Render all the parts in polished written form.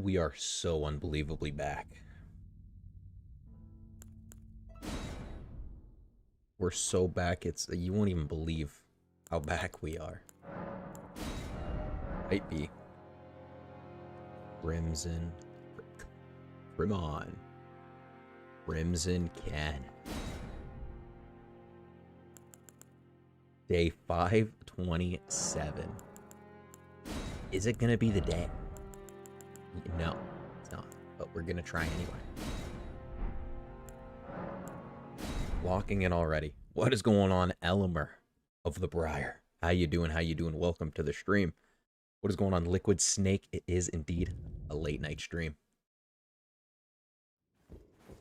We are so unbelievably back. We're so back, you won't even believe how back we are. Might be. Crimson. Crimon. Crimson Ken. Day 527. Is it gonna be the day? No, it's not. But we're gonna try anyway. Locking in already. What is going on, Elmer of the Briar? How you doing? How you doing? Welcome to the stream. What is going on, Liquid Snake? It is indeed a late night stream.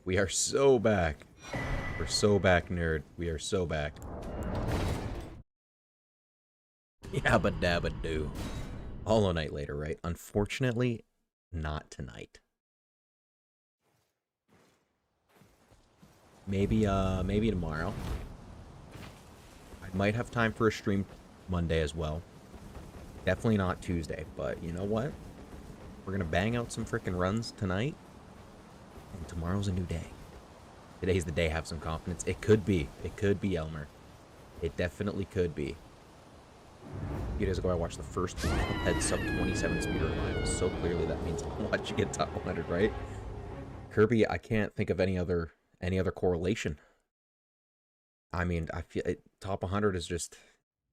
We are so back. We're so back, nerd. We are so back. Yabba dabba do. Hollow Knight later, right? Unfortunately, not tonight. Maybe tomorrow. I might have time for a stream Monday as well. Definitely not Tuesday, but you know what? We're gonna bang out some freaking runs tonight, and tomorrow's a new day. Today's the day. Have some confidence. It could be. It could be, Elmer. It definitely could be. A few days ago, I watched the first head sub 27 speedrun live. So clearly, that means I'm watching it top 100, right? Kirby, I can't think of any other correlation. I mean, I feel top 100 is just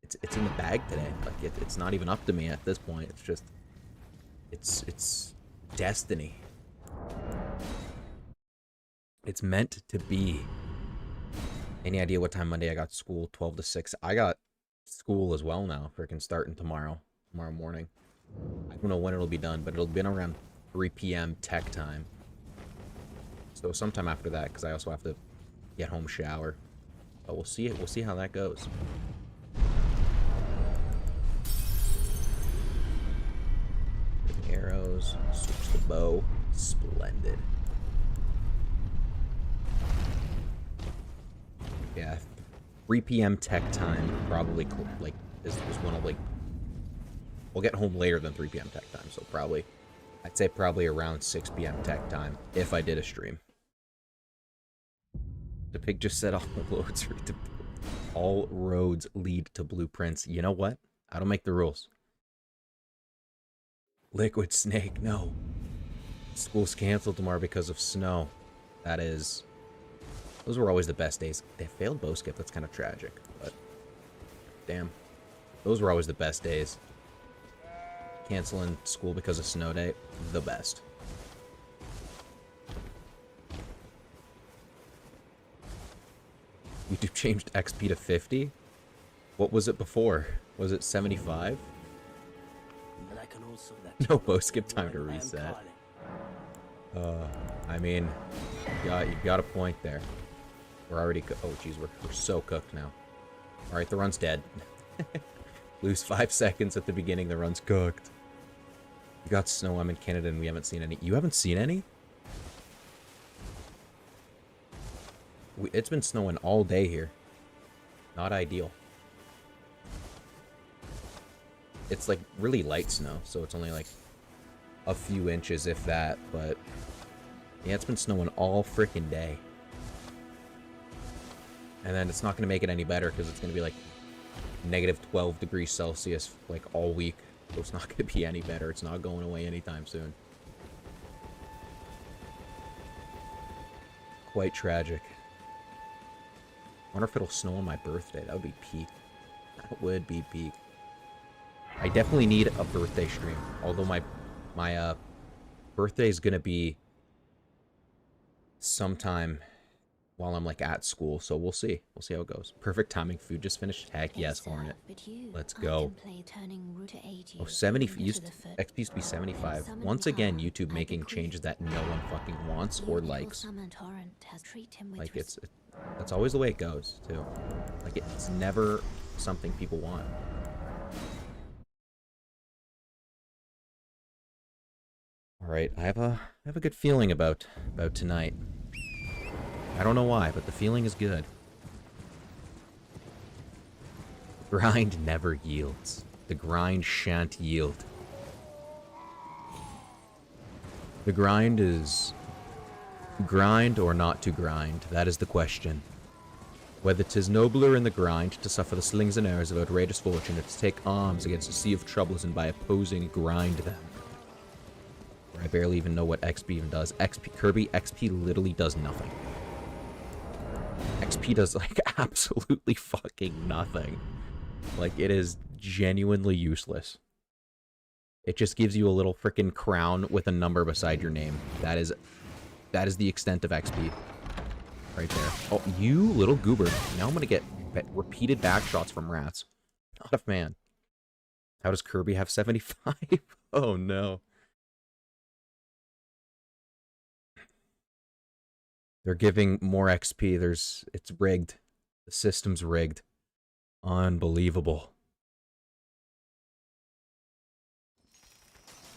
it's in the bag today. Like it's not even up to me at this point. It's just it's destiny. It's meant to be. Any idea what time Monday I got school? 12 to 6. I got school as well now. Freaking starting tomorrow morning. I don't know when it'll be done, but it'll be around 3 p.m. tech time. So sometime after that, because I also have to get home, shower. But we'll see it. We'll see how that goes. Arrows. Switch the bow. Splendid. Yeah, 3 p.m. tech time probably like is one of like we'll get home later than 3 p.m. tech time, so probably I'd say probably around 6 p.m. tech time if I did a stream. The pig just said all roads lead to blueprints. You know what? I don't make the rules. Liquid Snake, no. School's canceled tomorrow because of snow. That is. Those were always the best days. They failed bow skip. That's kind of tragic, but damn. Those were always the best days. Canceling school because of snow day, the best. YouTube changed XP to 50? What was it before? Was it 75? No bow skip time to reset. I mean, you got a point there. We're already oh jeez, we're so cooked now. Alright, the run's dead. Lose 5 seconds at the beginning, the run's cooked. We got snow, I'm in Canada and we haven't seen any. You haven't seen any? It's been snowing all day here. Not ideal. It's like really light snow, so it's only like a few inches if that, but yeah, it's been snowing all freaking day. And then it's not going to make it any better because it's going to be like negative 12 degrees Celsius like all week. So it's not going to be any better. It's not going away anytime soon. Quite tragic. I wonder if it'll snow on my birthday. That would be peak. That would be peak. I definitely need a birthday stream. Although my birthday is going to be sometime while I'm like at school, so we'll see. We'll see how it goes. Perfect timing. Food just finished. Heck yes, Hornet. Let's go. Oh, 70 XP used to be 75. Once again, YouTube making changes that no one fucking wants or likes. Like that's always the way it goes too. Like it's never something people want. All right, I have a good feeling about tonight. I don't know why, but the feeling is good. Grind never yields. The grind shan't yield. The grind is... grind or not to grind? That is the question. Whether 'tis nobler in the grind to suffer the slings and arrows of outrageous fortune, or to take arms against a sea of troubles and by opposing grind them. I barely even know what XP even does. Kirby XP literally does nothing. XP does, like, absolutely fucking nothing. Like, it is genuinely useless. It just gives you a little freaking crown with a number beside your name. That is the extent of XP. Right there. Oh, you little goober. Now I'm gonna get repeated back shots from rats. Not a fan. How does Kirby have 75? Oh, no. They're giving more XP. It's rigged. The system's rigged. Unbelievable.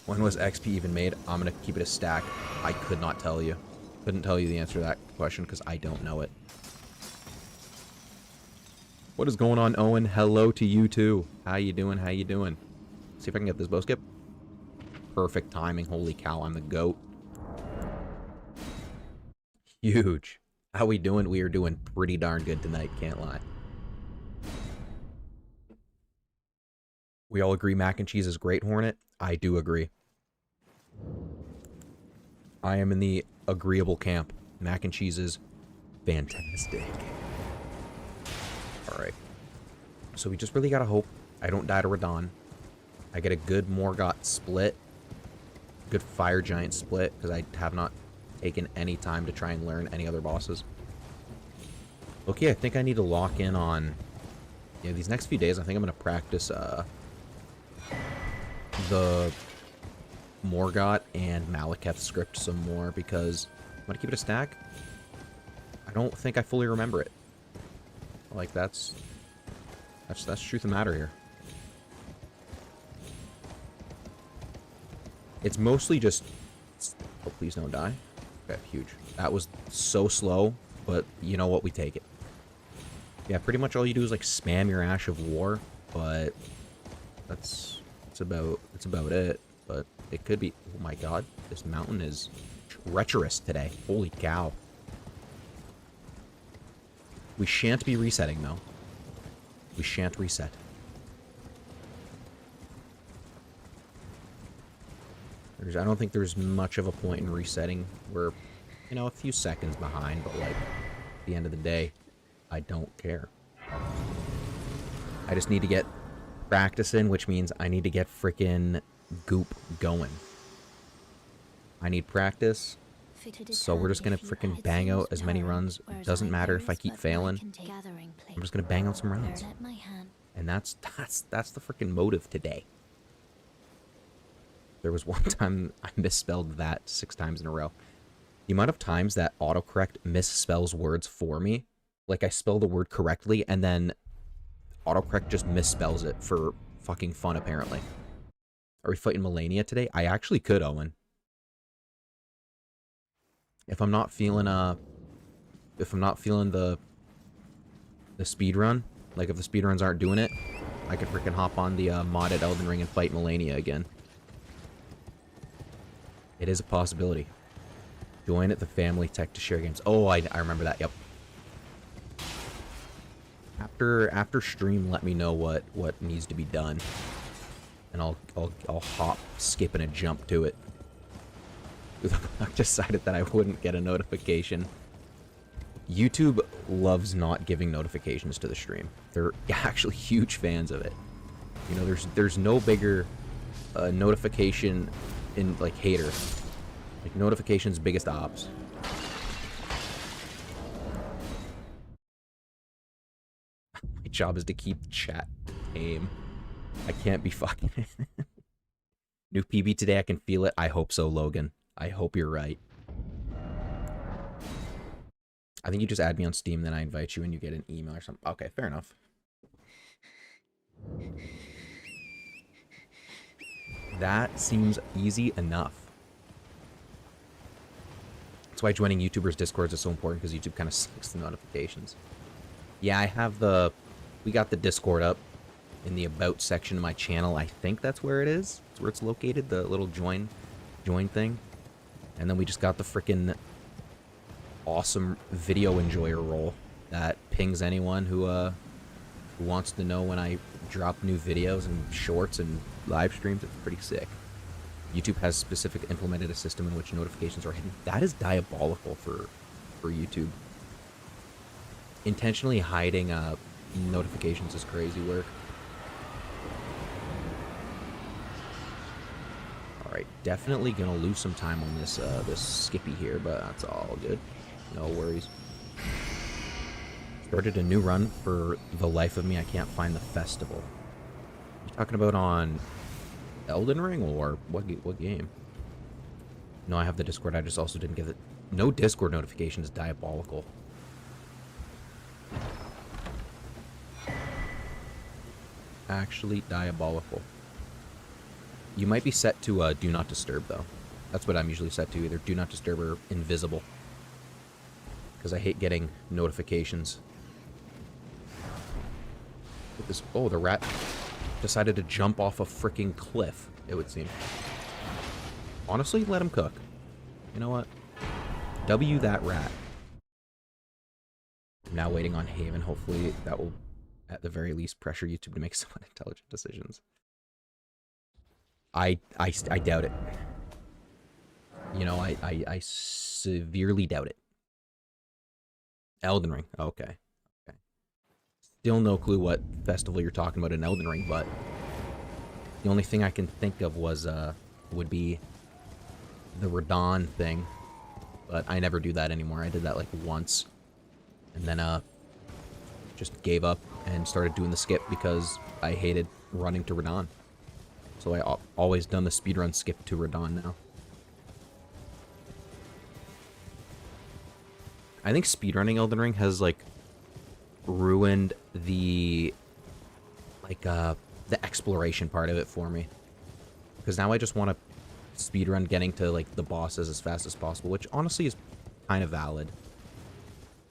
When was XP even made? I'm gonna keep it a stack. I could not tell you. Couldn't tell you the answer to that question because I don't know it. What is going on, Owen? Hello to you too. How you doing? How you doing? See if I can get this bow skip. Perfect timing. Holy cow, I'm the GOAT. Huge. How we doing? We are doing pretty darn good tonight, can't lie. We all agree mac and cheese is great, Hornet? I do agree. I am in the agreeable camp. Mac and cheese is fantastic. Alright. So we just really gotta hope I don't die to Radon. I get a good Morgott split. Good Fire Giant split, because I have not taken any time to try and learn any other bosses. Okay, I think I need to lock in on... yeah, these next few days, I think I'm going to practice the Morgott and Malekith script some more, because I'm going to keep it a stack. I don't think I fully remember it. Like, that's the truth of the matter here. It's mostly just... oh, please don't die. Okay, huge. That was so slow, but you know what? We take it. Yeah, pretty much all you do is, like, spam your Ash of War, but that's about it. But it could be... oh my god, this mountain is treacherous today. Holy cow. We shan't be resetting, though. We shan't reset. I don't think there's much of a point in resetting. We're, you know, a few seconds behind, but, like, at the end of the day, I don't care. I just need to get practice in, which means I need to get frickin' goop going. I need practice, so we're just gonna frickin' bang out as many runs. It doesn't matter if I keep failing. I'm just gonna bang out some runs. And that's the frickin' motive today. There was one time I misspelled that 6 times in a row. The amount of times that autocorrect misspells words for me, like I spell the word correctly and then autocorrect just misspells it for fucking fun, apparently. Are we fighting Melania today? I actually could, Owen. If I'm not feeling the speedrun, like if the speedruns aren't doing it, I could freaking hop on the modded Elden Ring and fight Melania again. It is a possibility. Join at the family tech to share games. Oh, I remember that. Yep. After stream, let me know what needs to be done, and I'll hop, skip, and a jump to it. I've decided that I wouldn't get a notification. YouTube loves not giving notifications to the stream. They're actually huge fans of it. You know, there's no bigger notification in, like, hater. Like, notifications biggest ops. My job is to keep chat tame. I can't be fucking... New PB today, I can feel it. I hope so, Logan. I hope you're right. I think you just add me on Steam, then I invite you and you get an email or something. Okay, fair enough. That seems easy enough. That's why joining YouTubers' Discords is so important, because YouTube kind of sucks the notifications. Yeah, I have the... we got the Discord up in the About section of my channel. I think that's where it is. That's where it's located, the little join thing. And then we just got the freaking awesome video enjoyer role that pings anyone who wants to know when I drop new videos and shorts and live streams. It's pretty sick. YouTube has specific implemented a system in which notifications are hidden. That is diabolical for YouTube. Intentionally hiding notifications is crazy work. Alright, definitely gonna lose some time on this this Skippy here, but that's all good. No worries. Started a new run. For the life of me, I can't find the festival. You talking about on Elden Ring or what game? No, I have the Discord. I just also didn't get it. No Discord notification is diabolical. Actually diabolical. You might be set to do not disturb though. That's what I'm usually set to, either do not disturb or invisible. Because I hate getting notifications. With this, oh, the rat decided to jump off a freaking cliff, it would seem. Honestly, let him cook. You know what? W that rat. I'm now waiting on Haven. Hopefully that will, at the very least, pressure YouTube to make somewhat intelligent decisions. I doubt it. You know, I severely doubt it. Elden Ring. Okay. Okay. Still no clue what festival you're talking about in Elden Ring, but the only thing I can think of was would be the Radon thing. But I never do that anymore. I did that like once. And then just gave up and started doing the skip because I hated running to Radon. So I always done the speedrun skip to Radon now. I think speedrunning Elden Ring has like ruined the the exploration part of it for me. Because now I just want to speedrun getting to like the bosses as fast as possible, which honestly is kind of valid.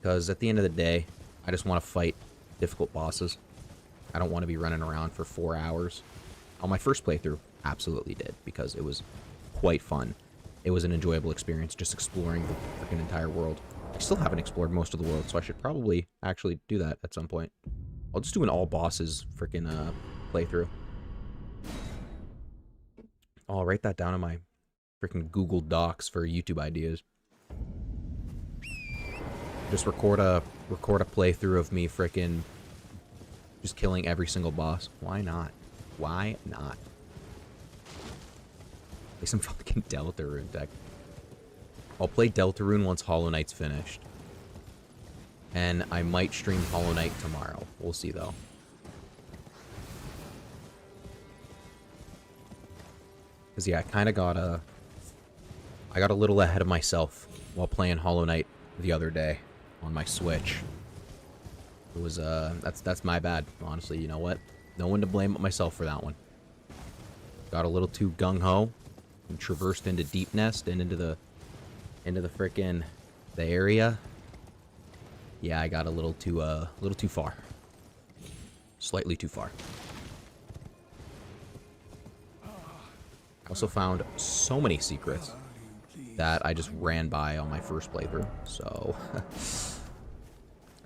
Because at the end of the day, I just want to fight difficult bosses. I don't want to be running around for 4 hours. On my first playthrough, absolutely did, because it was quite fun. It was an enjoyable experience just exploring the freaking entire world. I still haven't explored most of the world, so I should probably actually do that at some point. I'll just do an all bosses freaking playthrough. I'll write that down in my freaking Google Docs for YouTube ideas. Just record a playthrough of me freaking just killing every single boss. Why not? Why not? Play some fucking Deltarune deck. I'll play Deltarune once Hollow Knight's finished. And I might stream Hollow Knight tomorrow. We'll see though. Cause yeah, I kinda got I got a little ahead of myself while playing Hollow Knight the other day on my Switch. It was that's my bad, honestly. You know what? No one to blame but myself for that one. Got a little too gung-ho and traversed into Deep Nest and into the frickin' the area. Yeah, I got a little too far. Slightly too far. I also found so many secrets that I just ran by on my first playthrough, so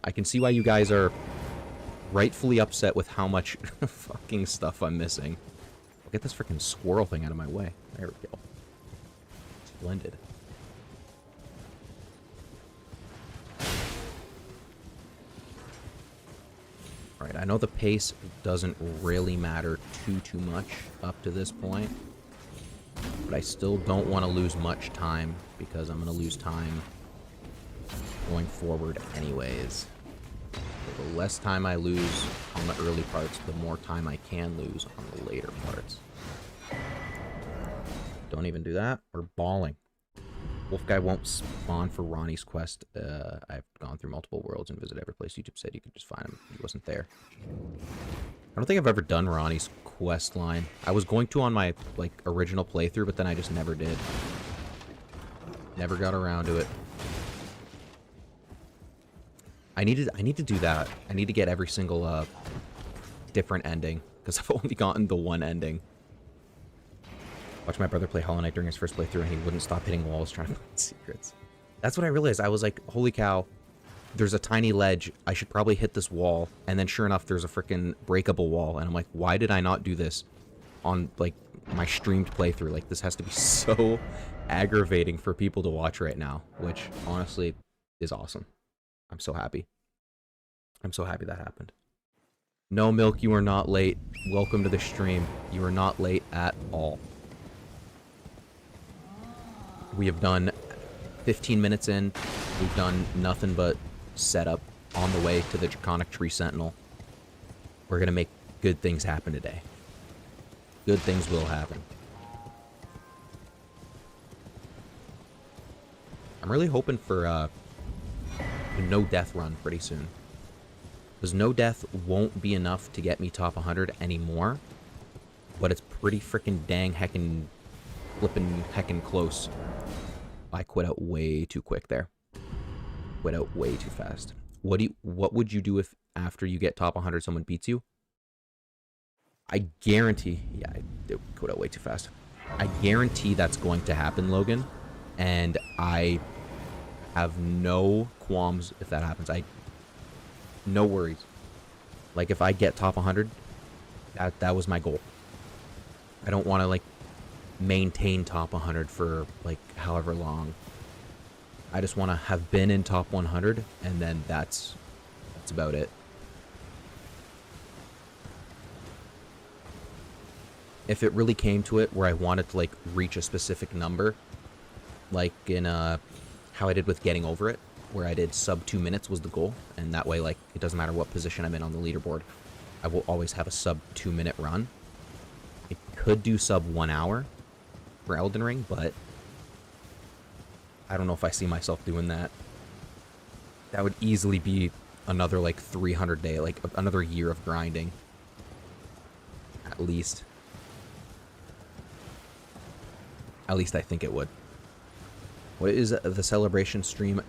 I can see why you guys are rightfully upset with how much fucking stuff I'm missing. I'll get this freaking squirrel thing out of my way. There we go. Splendid. Alright, I know the pace doesn't really matter too much up to this point. But I still don't want to lose much time, because I'm going to lose time going forward anyways. So the less time I lose on the early parts, the more time I can lose on the later parts. Don't even do that. We're balling. Wolf guy won't spawn for Ronnie's quest. I've gone through multiple worlds and visited every place YouTube said you could just find him. He wasn't there. I don't think I've ever done Ronnie's quest line. I was going to on my like original playthrough, but then I just never did. Never got around to it. I need to do that. I need to get every single different ending, because I've only gotten the one ending. Watched my brother play Hollow Knight during his first playthrough, and he wouldn't stop hitting walls trying to find secrets. That's what I realized. I was like, holy cow, there's a tiny ledge. I should probably hit this wall. And then sure enough, there's a freaking breakable wall. And I'm like, why did I not do this on, like, my streamed playthrough? Like, this has to be so aggravating for people to watch right now, which honestly is awesome. I'm so happy. I'm so happy that happened. No, Milk, you are not late. Welcome to the stream. You are not late at all. We have done 15 minutes in. We've done nothing but setup on the way to the Draconic Tree Sentinel. We're going to make good things happen today. Good things will happen. I'm really hoping for a no death run pretty soon. Because no death won't be enough to get me top 100 anymore. But it's pretty freaking dang heckin' flippin' heckin' close. I quit out way too quick there. Quit out way too fast. What would you do if after you get top 100 someone beats you? I guarantee, yeah, I did quit out way too fast. I guarantee that's going to happen, Logan, and I have no qualms if that happens. No worries. Like if I get top 100, that was my goal. I don't want to like maintain top 100 for like however long. I just want to have been in top 100 and then that's about it. If it really came to it where I wanted to like reach a specific number, like in how I did with Getting Over It, where I did sub 2 minutes was the goal, and that way like it doesn't matter what position I'm in on the leaderboard, I will always have a sub 2 minute run. I could do sub 1 hour for Elden Ring, but I don't know if I see myself doing that. That would easily be another like 300 day, like another year of grinding. At least. At least I think it would. What is the celebration stream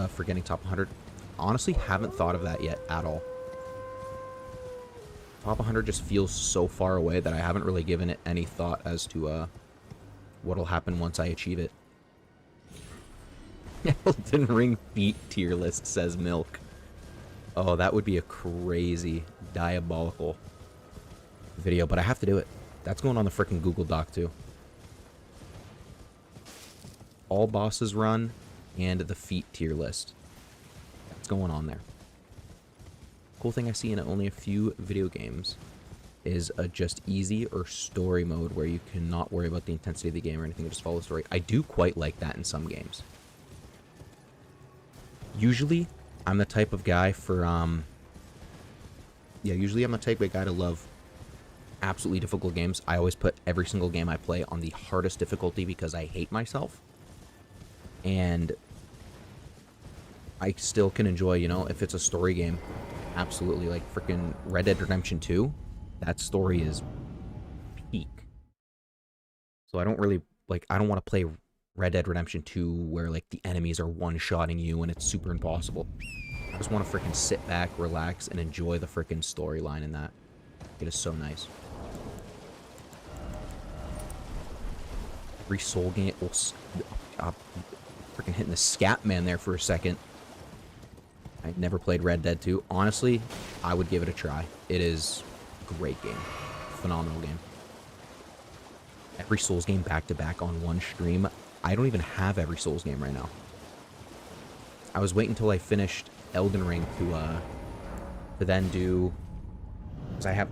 for getting top 100? Honestly, haven't thought of that yet at all. Top 100 just feels so far away that I haven't really given it any thought as to what'll happen once I achieve it. Elden Ring feet tier list, says Milk. Oh, that would be a crazy, diabolical video, but I have to do it. That's going on the frickin' Google Doc, too. All bosses run and the feat tier list. That's going on there. Cool thing I see in only a few video games is a just easy or story mode where you cannot worry about the intensity of the game or anything, just follow the story. I do quite like that in some games. Usually, I'm the type of guy for, usually I'm the type of guy to love absolutely difficult games. I always put every single game I play on the hardest difficulty because I hate myself. And I still can enjoy, you know, if it's a story game, absolutely. Like freaking Red Dead Redemption 2, that story is peak. So I don't really, like, I don't want to play Red Dead Redemption 2 where, like, the enemies are one-shotting you and it's super impossible. I just want to freaking sit back, relax, and enjoy the freaking storyline in that. It is so nice. Every Soul game... freaking hitting the scat man there for a second. I never played Red Dead 2. Honestly, I would give it a try. It is a great game. Phenomenal game. Every Souls game back-to-back on one stream. I don't even have every Souls game right now. I was waiting until I finished Elden Ring to then do... Because I have...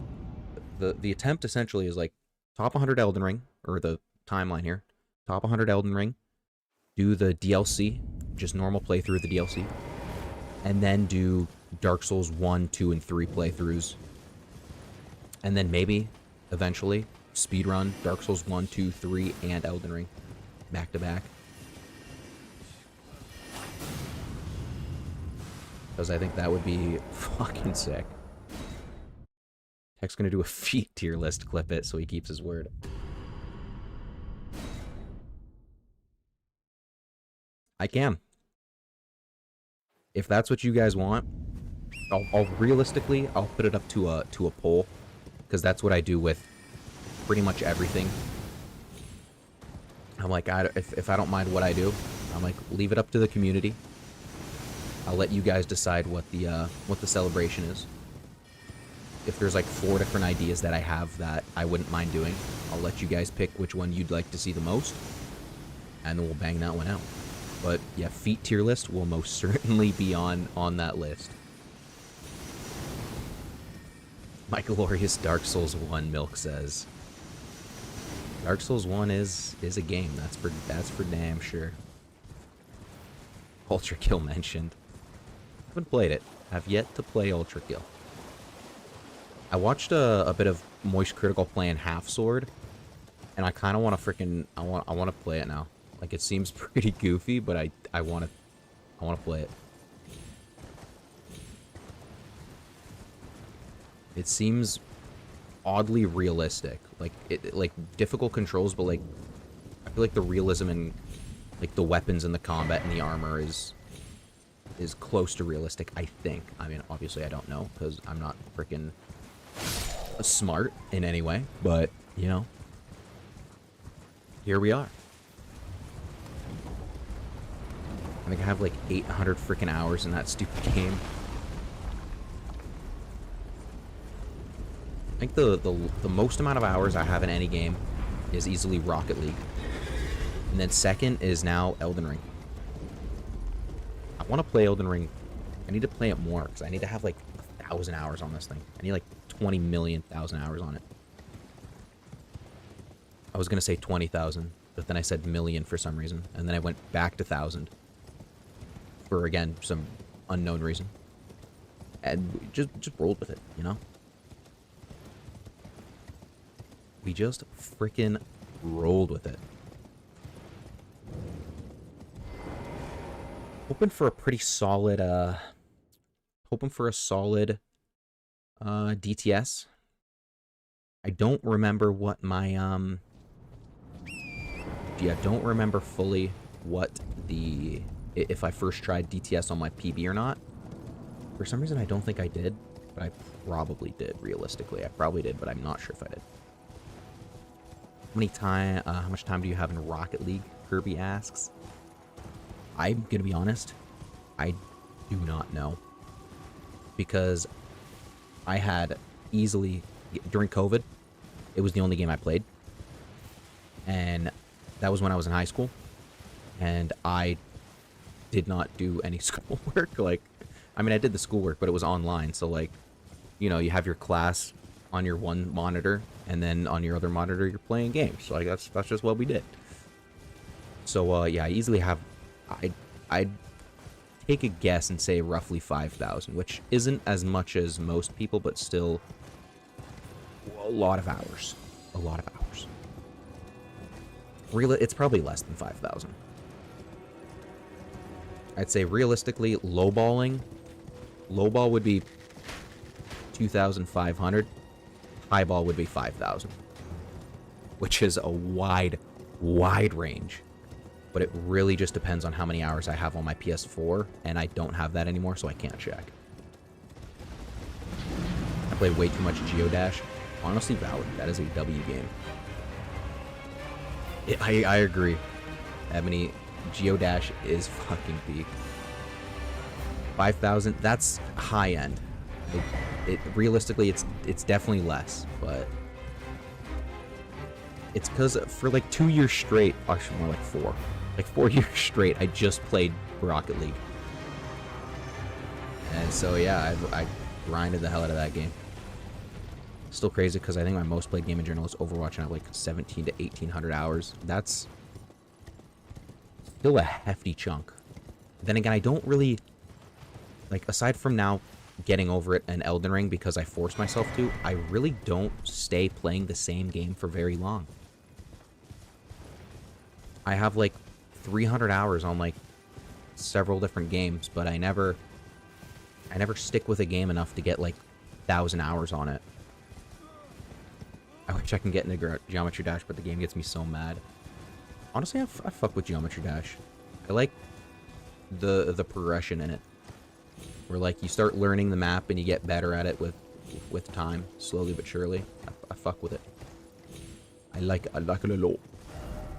The attempt essentially is like top 100 Elden Ring, or the timeline here. Top 100 Elden Ring. Do the DLC, just normal playthrough of the DLC. And then do Dark Souls 1, 2, and 3 playthroughs. And then maybe, eventually, speedrun Dark Souls 1, 2, 3, and Elden Ring. Back to back. Because I think that would be fucking sick. Tech's gonna do a feat tier list, clip it, so he keeps his word. I can. If that's what you guys want, I'll realistically, I'll put it up to a poll, because that's what I do with pretty much everything. I'm like, if I don't mind what I do, I'm like, leave it up to the community. I'll let you guys decide what the celebration is. If there's like 4 different ideas that I have that I wouldn't mind doing, I'll let you guys pick which one you'd like to see the most, and then we'll bang that one out. But yeah, feat tier list will most certainly be on that list. My glorious Dark Souls 1, Milk says. Dark Souls 1 is a game, that's for damn sure. Ultra Kill mentioned. Haven't played it. Have yet to play Ultra Kill. I watched a bit of Moist Critical playing Half Sword, and I kind of want to freaking I want to play it now. Like, it seems pretty goofy, but I want to play it. It seems oddly realistic. Like difficult controls, but like I feel like the realism in like the weapons and the combat and the armor is close to realistic, I think. I mean, obviously I don't know because I'm not freaking smart in any way, but you know, here we are. I think I have like 800 freaking hours in that stupid game. I think the most amount of hours I have in any game is easily Rocket League. And then second is now Elden Ring. I want to play Elden Ring. I need to play it more because I need to have like 1,000 hours on this thing. I need like 20 million thousand hours on it. I was going to say 20,000, but then I said million for some reason. And then I went back to 1,000. For, again, some unknown reason. And just rolled with it, you know? We just freaking rolled with it. Hoping for a pretty solid, hoping for a solid, DTS. I don't remember what my, yeah, don't remember fully what the, if I first tried DTS on my PB or not. For some reason, I don't think I did, but I probably did, realistically. I probably did, but I'm not sure if I did. How much time do you have in Rocket League? Kirby asks. I'm gonna be honest, I do not know. Because I had easily, during COVID, it was the only game I played. And that was when I was in high school. And I did not do any schoolwork. Like, I mean, I did the schoolwork, but it was online. So, like, you know, you have your class on your one monitor, and then on your other monitor, you're playing games. So, like, that's just what we did. So, yeah, I easily have... I'd take a guess and say roughly 5,000, which isn't as much as most people, but still a lot of hours. A lot of hours. It's probably less than 5,000. I'd say realistically, lowball would be 2,500. Highball would be 5,000. Which is a wide range. But it really just depends on how many hours I have on my PS4, and I don't have that anymore, so I can't check. I played way too much Geodash. Honestly, valid. That is a W game. I agree. Ebony, Geodash is fucking peak. 5,000, that's high end. Realistically, it's definitely less, but it's because for like 2 years straight, actually more like 4. Like 4 years straight, I just played Rocket League. And so, yeah, I grinded the hell out of that game. Still crazy because I think my most played game in general is Overwatch, and I have like 17 to 1,800 hours. That's still a hefty chunk. Then again, I don't really, like, aside from now getting over it in Elden Ring because I forced myself to, I really don't stay playing the same game for very long. I have like 300 hours on like several different games, but I never stick with a game enough to get like 1,000 hours on it. I wish I can get into Geometry Dash, but the game gets me so mad. Honestly, I fuck with Geometry Dash. I like the progression in it. Where like you start learning the map and you get better at it with time, slowly but surely. I fuck with it. I like it a lot.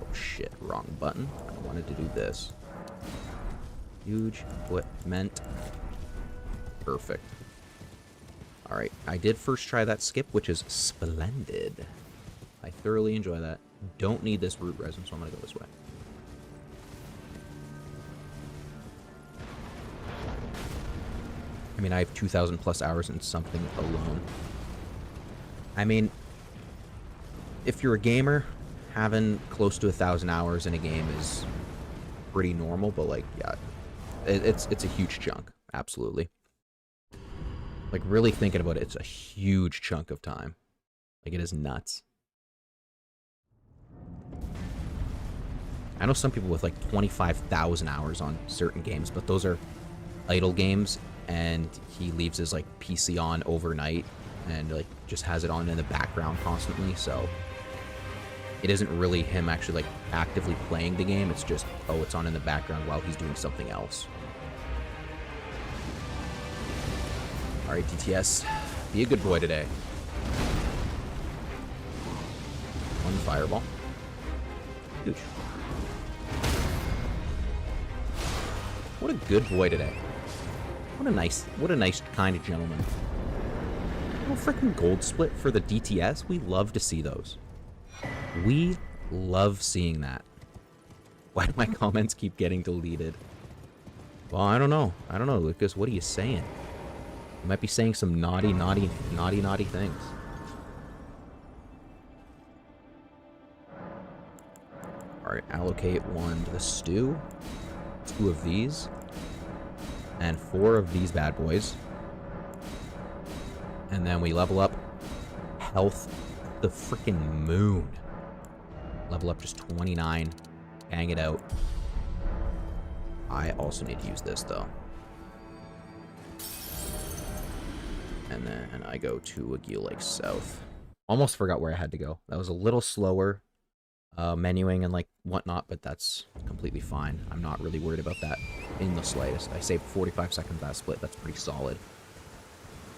Oh shit, wrong button. I wanted to do this. Huge equipment. Perfect. Alright, I did first try that skip, which is splendid. I thoroughly enjoy that. Don't need this root resin, so I'm gonna go this way. I mean, I have 2,000 plus hours in something alone. I mean, if you're a gamer, having close to 1,000 hours in a game is pretty normal, but like, yeah, it's a huge chunk, absolutely. Like, really thinking about it, it's a huge chunk of time. Like, it is nuts. I know some people with like 25,000 hours on certain games, but those are idle games, and he leaves his like PC on overnight and like just has it on in the background constantly, so it isn't really him actually like actively playing the game, it's just, oh, it's on in the background while he's doing something else. Alright, DTS, be a good boy today. One fireball. Huge. What a good boy today. What a nice kind of gentleman. Little freaking gold split for the DTS. We love to see those. We love seeing that. Why do my comments keep getting deleted? Well, I don't know. I don't know, Lucas. What are you saying? You might be saying some naughty things. Alright, allocate 1 to the stew. 2 of these. And 4 of these bad boys. And then we level up health the freaking moon. Level up just 29. Bang it out. I also need to use this, though. And then I go to Aguil Lake South. Almost forgot where I had to go. That was a little slower. Menuing and like whatnot, but that's completely fine. I'm not really worried about that in the slightest. I saved 45 seconds that split. That's pretty solid.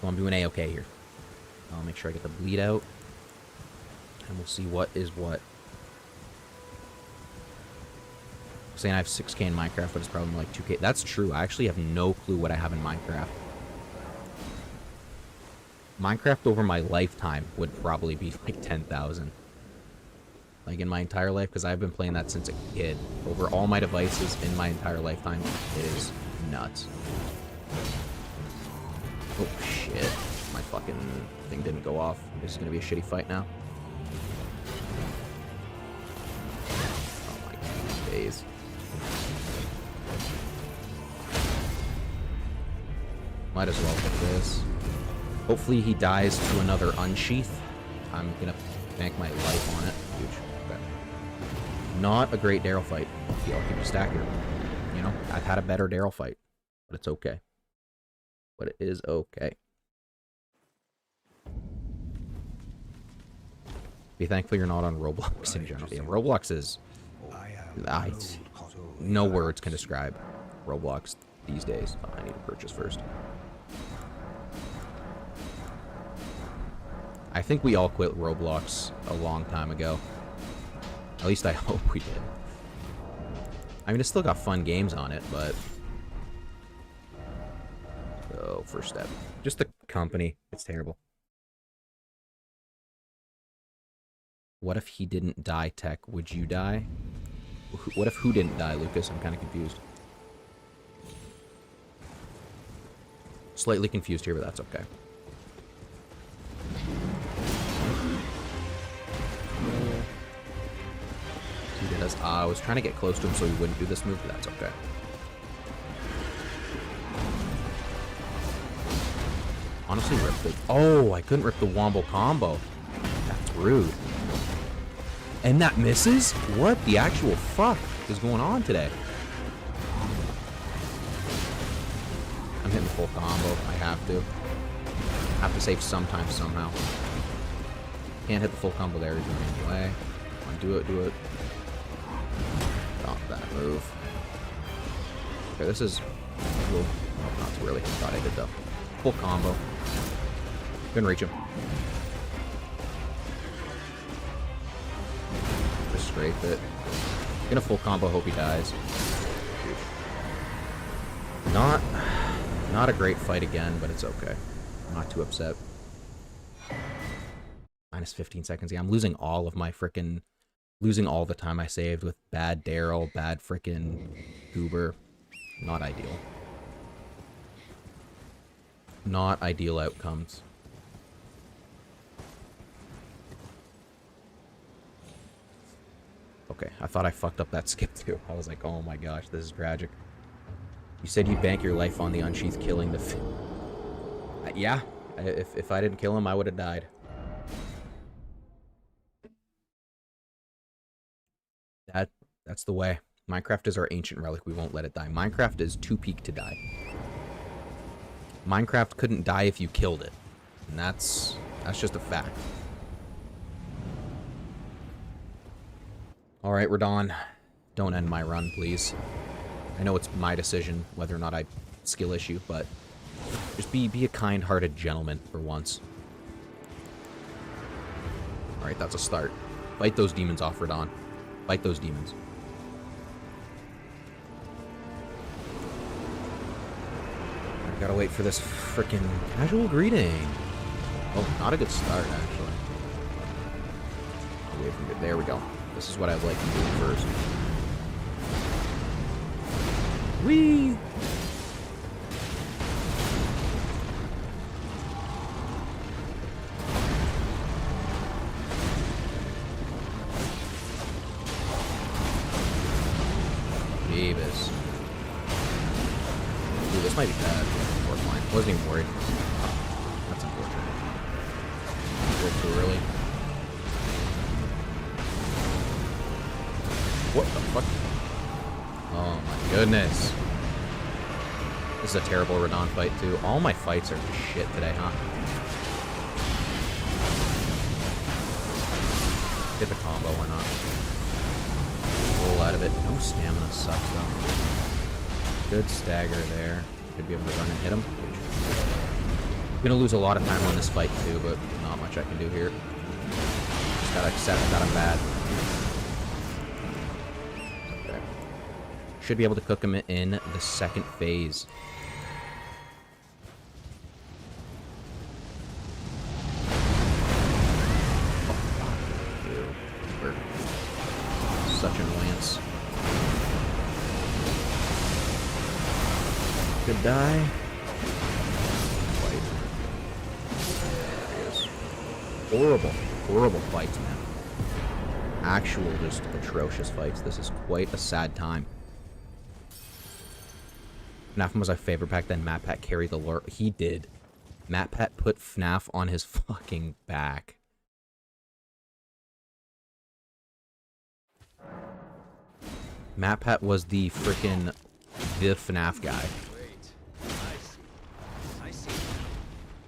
So I'm doing A-okay here. I'll make sure I get the bleed out, and we'll see what is what. I'm saying I have 6K in Minecraft, but it's probably more like 2K. That's true. I actually have no clue what I have in Minecraft. Minecraft over my lifetime would probably be like 10,000. Like in my entire life, because I've been playing that since a kid. Over all my devices in my entire lifetime, it is nuts. Oh shit. My fucking thing didn't go off. This is gonna be a shitty fight now. Oh my days. Might as well get this. Hopefully he dies to another unsheath. I'm gonna bank my life on it. Huge. Okay. Not a great Daryl fight. I'll keep a stack here. You know, I've had a better Daryl fight, but it's okay. But it is okay. Be thankful you're not on Roblox in general. Yeah, Roblox is... no words can describe Roblox these days. Oh, I need to purchase first. I think we all quit Roblox a long time ago. At least I hope we did. I mean, it's still got fun games on it, but... So, first step. Just the company. It's terrible. What if he didn't die, Tech? Would you die? What if who didn't die, Lucas? I'm kind of confused. Slightly confused here, but that's okay. He did us. I was trying to get close to him so he wouldn't do this move, but that's okay. Honestly, rip the... Oh, I couldn't rip the wombo combo. That's rude. And that misses? What the actual fuck is going on today? I'm hitting the full combo. I have to. Have to save sometime, somehow. Can't hit the full combo there. He's running away. Come on, do it, do it. Not that move. Okay, this is... Well, no, not really. Thought I did, though. Full combo. Couldn't reach him. Just scrape it. Gonna full combo, hope he dies. Not a great fight again, but it's okay. I'm not too upset. Minus 15 seconds. Yeah, I'm losing all of my frickin'... Losing all the time I saved with bad Daryl, bad frickin' Goober. Not ideal. Not ideal outcomes. Okay, I thought I fucked up that skip too. I was like, oh my gosh, this is tragic. You said you'd bank your life on the Unsheath killing the... yeah, if I didn't kill him, I would have died. That's the way. Minecraft is our ancient relic. We won't let it die. Minecraft is too peak to die. Minecraft couldn't die if you killed it. And that's just a fact. Alright, Radon. Don't end my run, please. I know it's my decision whether or not I skill issue, but just be a kind-hearted gentleman for once. Alright, that's a start. Fight those demons off, Radon. Fight those demons. I gotta wait for this frickin' casual greeting. Oh, not a good start, actually. Away from it. There we go. This is what I'd like to do first. Whee! Jeebus. Ooh, this might be bad. Fourth line. Wasn't even worried. That's unfortunate. A little too early. What the fuck? Oh my goodness. This is a terrible Radon fight too. All my fights are just shit today, huh? Get the combo, why not? Roll out of it. No stamina sucks though. Good stagger there. Should be able to run and hit him. I'm gonna lose a lot of time on this fight too, but not much I can do here. Just gotta accept that I'm bad. Okay. Should be able to cook him in the second phase. Such an annoyance. Could die. Fight. There he is. Horrible, horrible fights, man. Actual, just atrocious fights. This is quite a sad time. FNAF was my favorite pack, then Matt Pat carried the lure. He did. Matt Pat put FNAF on his fucking back. Matt Pat was the frickin' FNAF guy.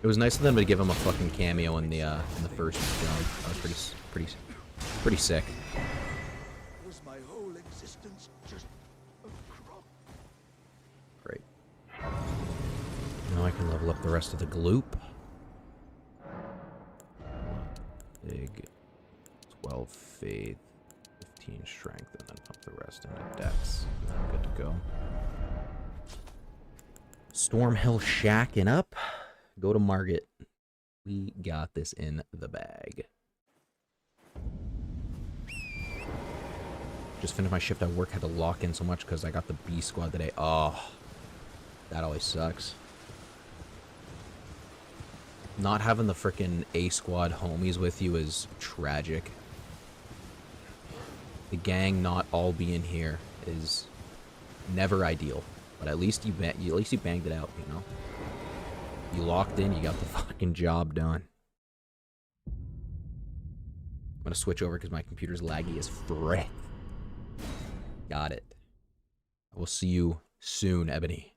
It was nice of them to give him a fucking cameo in the first film. That was pretty sick. Was my whole existence just a crop? Great. Now I can level up the rest of the gloop. Big 12 faith. 15 strength, and then pump the rest into dex. And I'm good to go. Stormhill shacking up. Go to Margit. We got this in the bag. Just finished my shift at work. Had to lock in so much because I got the B squad today. Oh, that always sucks. Not having the frickin' A squad homies with you is tragic. The gang not all being here is never ideal, but at least you banged it out, you know. You locked in, you got the fucking job done. I'm gonna switch over because my computer's laggy as frick. Got it. I will see you soon, Ebony.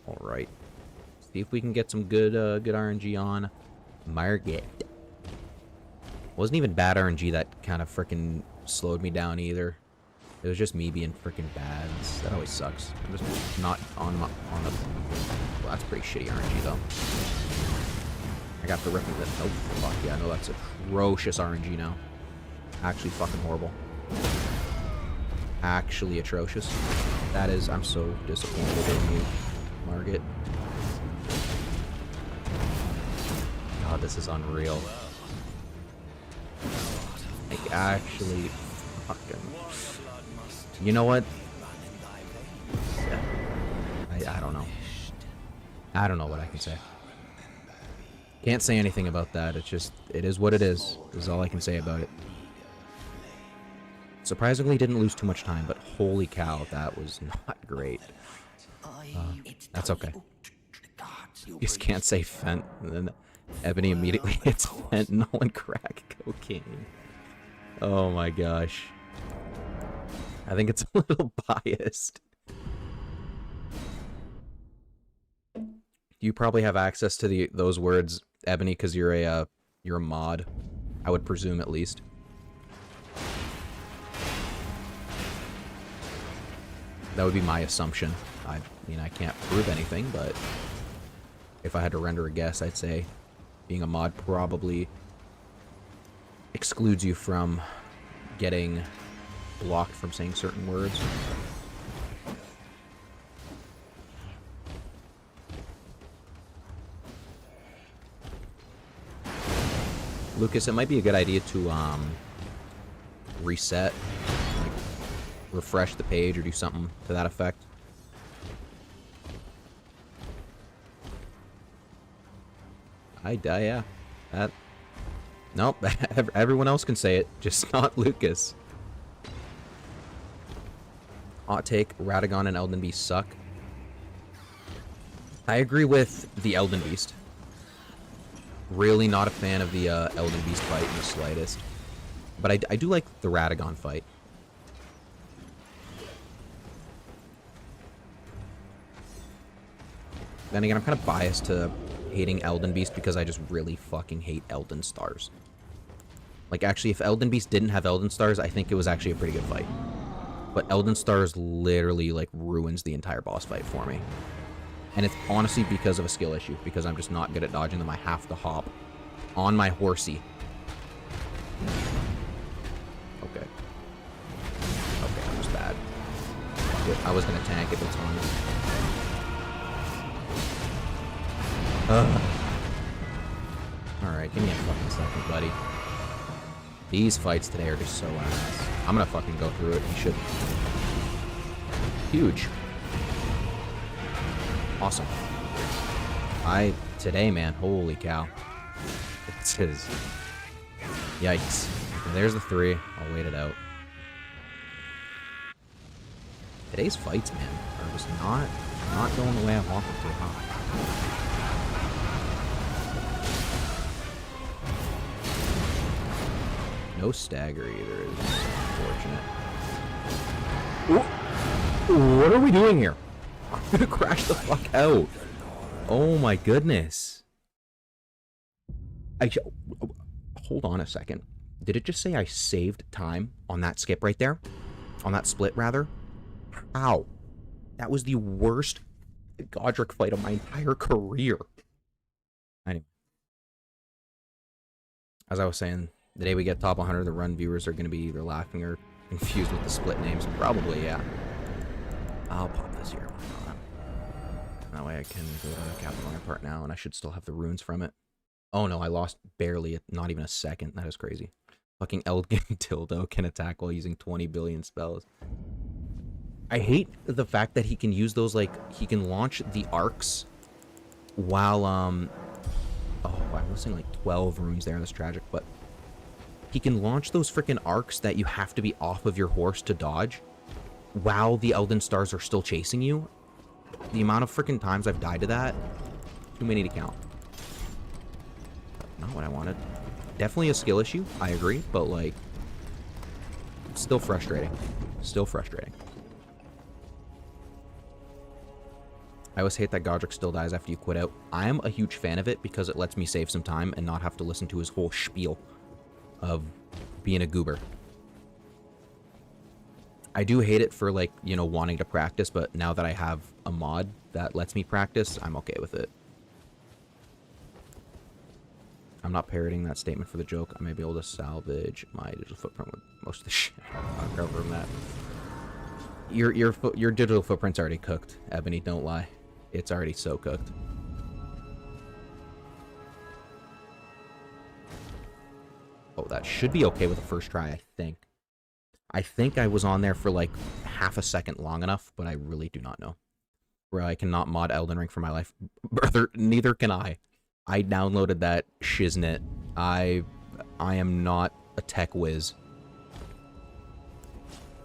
All right. See if we can get some good RNG on Margit. Wasn't even bad RNG that kind of frickin' slowed me down either. It was just me being frickin' bad. That always sucks. I'm just not on the... Well, that's pretty shitty RNG though. I got the ripping that. Oh, fuck yeah. No, that's atrocious RNG now. Actually fucking horrible. Actually atrocious. That is, I'm so disappointed in you, Margaret. God, this is unreal. Like, actually, fucking. You know what? I don't know. I don't know what I can say. Can't say anything about that. It's just, it is what it is all I can say about it. Surprisingly, didn't lose too much time, but holy cow, that was not great. That's okay. You just can't say fent, and then Ebony immediately hits fentanyl and crack cocaine. Oh my gosh. I think it's a little biased. You probably have access to those words, Ebony, because you're a mod. I would presume, at least. That would be my assumption. I mean, I can't prove anything, but if I had to render a guess, I'd say being a mod probably excludes you from getting blocked from saying certain words. Lucas, it might be a good idea to reset, like, refresh the page or do something to that effect. Yeah. That. Nope. Everyone else can say it, just not Lucas. Hot take: Radagon and Elden Beast suck. I agree with the Elden Beast. Really not a fan of the Elden Beast fight in the slightest. But I do like the Radagon fight. Then again, I'm kind of biased to hating Elden Beast because I just really fucking hate Elden Stars. Like, actually, if Elden Beast didn't have Elden Stars, I think it was actually a pretty good fight. But Elden Stars literally, like, ruins the entire boss fight for me. And it's honestly because of a skill issue, because I'm just not good at dodging them. I have to hop on my horsey. Okay. Okay, that was bad. I was gonna tank it, but it's fine. Alright, give me a fucking second, buddy. These fights today are just so ass. I'm gonna fucking go through it. You should. Huge. Awesome. Today, man, holy cow. This is... Yikes. And there's the 3. I'll wait it out. Today's fights, man, are just not going the way I want them to, huh? No stagger either is unfortunate. What are we doing here? I'm gonna crash the fuck out. Oh my goodness. Hold on a second. Did it just say I saved time on that skip right there? On that split, rather? How? That was the worst Godric fight of my entire career. Anyway. As I was saying, the day we get top 100, the run viewers are going to be either laughing or confused with the split names. Probably, yeah. I'll pop this here. Why not? That way I can go to Capital part now, and I should still have the runes from it. Oh no, I lost barely, not even a second. That is crazy. Fucking Elden Dildo can attack while using 20 billion spells. I hate the fact that he can use those, like, he can launch the arcs while, oh, I'm missing like 12 runes there. That's tragic, but he can launch those freaking arcs that you have to be off of your horse to dodge while the Elden Stars are still chasing you. The amount of freaking times I've died to that, too many to count. Not what I wanted. Definitely a skill issue, I agree, but, like, still frustrating. Still frustrating. I always hate that Godric still dies after you quit out. I am a huge fan of it because it lets me save some time and not have to listen to his whole spiel of being a goober. I do hate it for, like, you know, wanting to practice, but now that I have a mod that lets me practice, I'm okay with it. I'm not parroting that statement for the joke. I may be able to salvage my digital footprint with most of the shit I'm covering that. Your digital footprint's already cooked, Ebony. Don't lie. It's already so cooked. Oh, that should be okay with the first try, I think. I think I was on there for like half a second long enough, but I really do not know. Where I cannot mod Elden Ring for my life. Brother, neither can I. I downloaded that shiznit. I am not a tech whiz.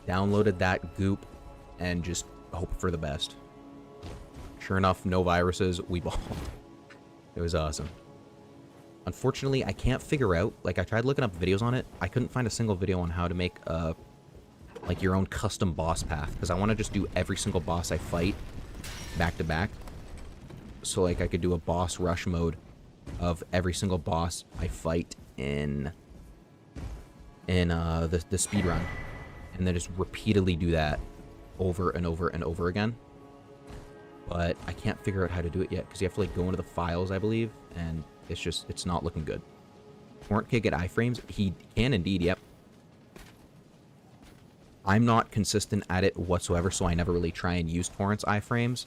Downloaded that goop and just hope for the best. Sure enough, no viruses. We balled. It was awesome. Unfortunately, I can't figure out, like, I tried looking up videos on it. I couldn't find a single video on how to make, like, your own custom boss path. Because I want to just do every single boss I fight back to back. So, like, I could do a boss rush mode of every single boss I fight in the speedrun. And then just repeatedly do that over and over and over again. But I can't figure out how to do it yet, because you have to, like, go into the files, I believe, and it's not looking good. Torrent can't get iframes? He can indeed, yep. I'm not consistent at it whatsoever, so I never really try and use Torrent's iframes.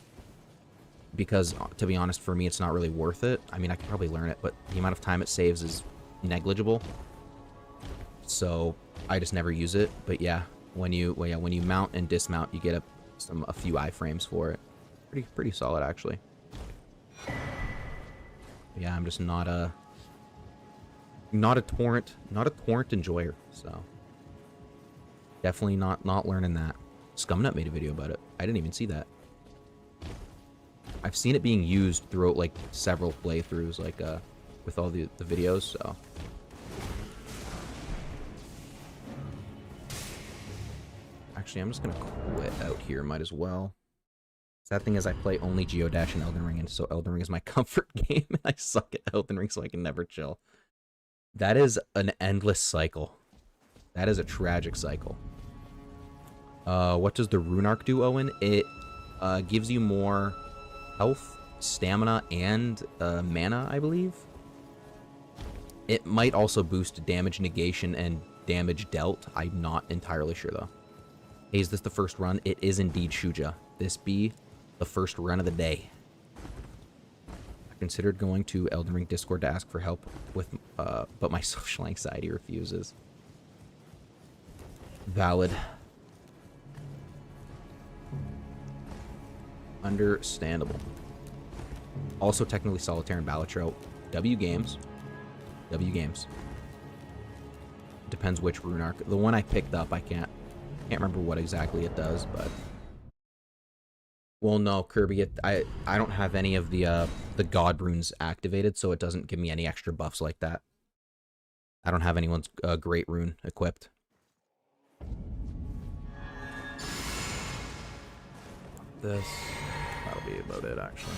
Because, to be honest, for me, it's not really worth it. I mean, I could probably learn it, but the amount of time it saves is negligible. So, I just never use it. But yeah, when you mount and dismount, you get a few iframes for it. Pretty solid, actually. Yeah, I'm just not a torrent enjoyer, so definitely not learning that. Scumnut made a video about it. I didn't even see that. I've seen it being used throughout, like, several playthroughs, like, with all the videos, so. Actually, I'm just gonna quit out here, might as well. Sad thing is I play only Geodash and Elden Ring, and so Elden Ring is my comfort game, and I suck at Elden Ring, so I can never chill. That is an endless cycle. That is a tragic cycle. What does the Rune Arc do, Owen? It gives you more health, stamina, and mana, I believe. It might also boost damage negation and damage dealt. I'm not entirely sure, though. Hey, is this the first run? It is indeed, Shuja. This be the first run of the day. I considered going to Elden Ring Discord to ask for help with, but my social anxiety refuses. Valid. Understandable. Also technically Solitaire and Balatro. W games. Depends which rune arc. The one I picked up, I can't remember what exactly it does, but... Well, no, Kirby, I don't have any of the God runes activated, so it doesn't give me any extra buffs like that. I don't have anyone's Great Rune equipped. That'll be about it, actually.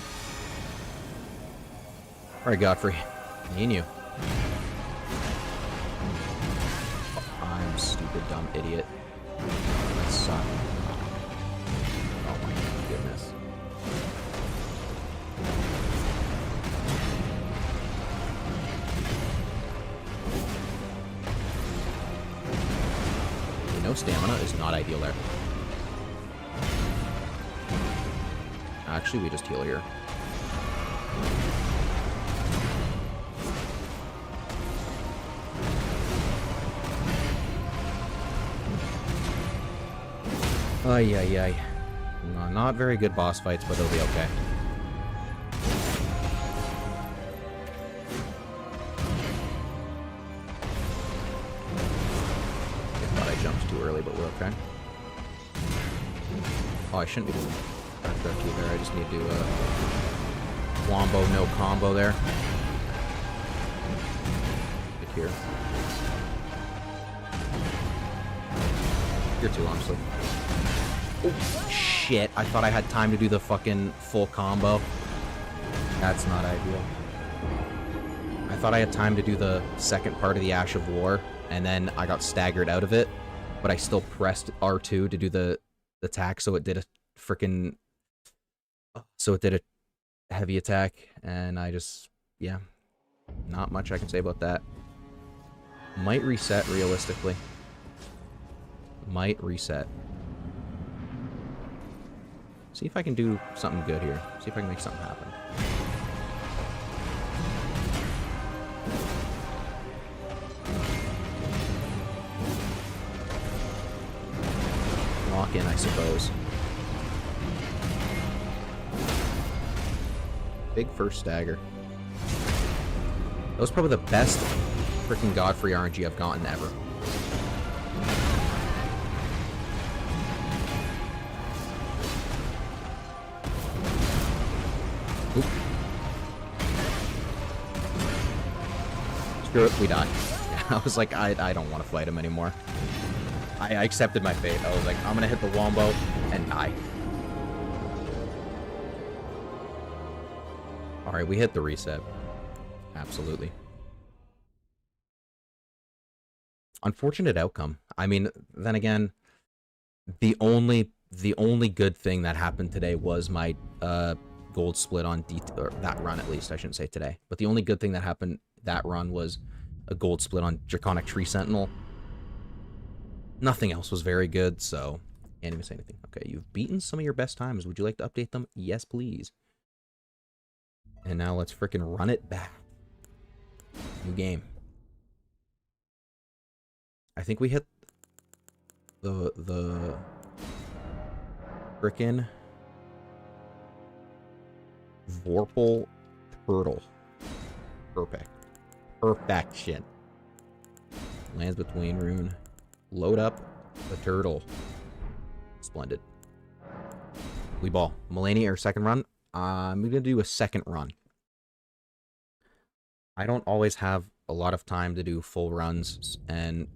Alright, Godfrey. Me and you. I'm stupid, dumb idiot. I suck. Oh my goodness. No stamina is not ideal there. Actually, we just heal here. Ay, ay, ay. No, not very good boss fights, but they'll be okay. I thought I jumped too early, but we're okay. Oh, I shouldn't be doing backdraft either. I just need to wombo, no combo there. Get here. You're too, honestly. Oh, shit. I thought I had time to do the fucking full combo. That's not ideal. I thought I had time to do the second part of the Ash of War, and then I got staggered out of it, but I still pressed R2 to do the attack, so it did a freaking... So it did a heavy attack, and I just... Yeah. Not much I can say about that. Might reset, realistically. Might reset. See if I can do something good here. See if I can make something happen. Lock in, I suppose. Big first stagger. That was probably the best freaking Godfrey RNG I've gotten ever. Oop. Screw it, we die. Yeah, I was like, I don't want to fight him anymore. I accepted my fate. I was like, I'm gonna hit the wombo and die. Alright, we hit the reset. Absolutely. Unfortunate outcome. I mean, then again, the only good thing that happened today was my gold split on or that run, at least. I shouldn't say today. But the only good thing that happened that run was a gold split on Draconic Tree Sentinel. Nothing else was very good, so can't even say anything. Okay, you've beaten some of your best times. Would you like to update them? Yes, please. And now let's frickin' run it back. New game. I think we hit the frickin' Vorpal Turtle. Perfect. Perfection. Lands between rune. Load up the turtle. Splendid. We ball. Melania, or second run? I'm going to do a second run. I don't always have a lot of time to do full runs, and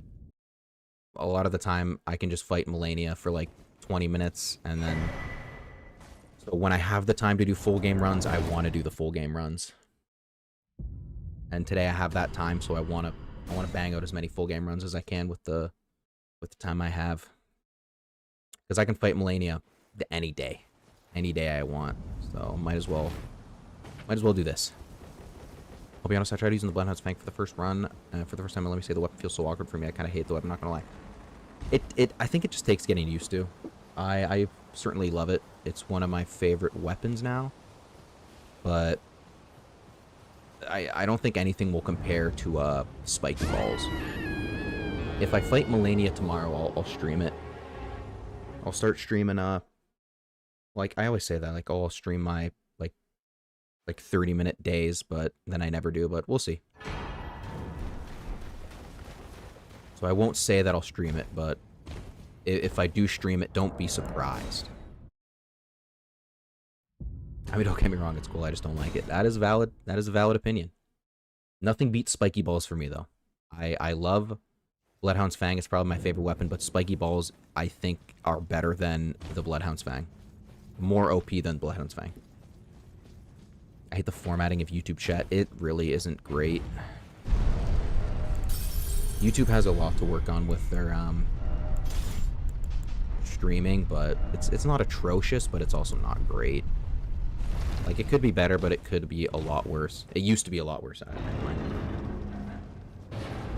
a lot of the time I can just fight Melania for like 20 minutes, and then... So when I have the time to do full game runs, I want to do the full game runs. And today I have that time, so I want to bang out as many full game runs as I can with the time I have. Because I can fight Melania any day. Any day I want. So might as well do this. I'll be honest, I tried using the Bloodhound's Fang for the first run. For the first time, let me say the weapon feels so awkward for me. I kind of hate the weapon, I'm not going to lie. I think it just takes getting used to. I certainly love it. It's one of my favorite weapons now. But I don't think anything will compare to Spiky Balls. If I fight Melania tomorrow, I'll stream it. I'll start streaming, like, I always say that, like, oh, I'll stream my, like 30-minute days, but then I never do, but we'll see. So I won't say that I'll stream it, but if I do stream it, don't be surprised. I mean, don't get me wrong, it's cool, I just don't like it. That is valid. That is a valid opinion. Nothing beats Spiky Balls for me, though. I love Bloodhound's Fang. It's probably my favorite weapon, but Spiky Balls, I think, are better than the Bloodhound's Fang. More OP than Bloodhound's Fang. I hate the formatting of YouTube chat. It really isn't great. YouTube has a lot to work on with their streaming, but it's not atrocious, but it's also not great. Like, it could be better, but it could be a lot worse. It used to be a lot worse. Anyway.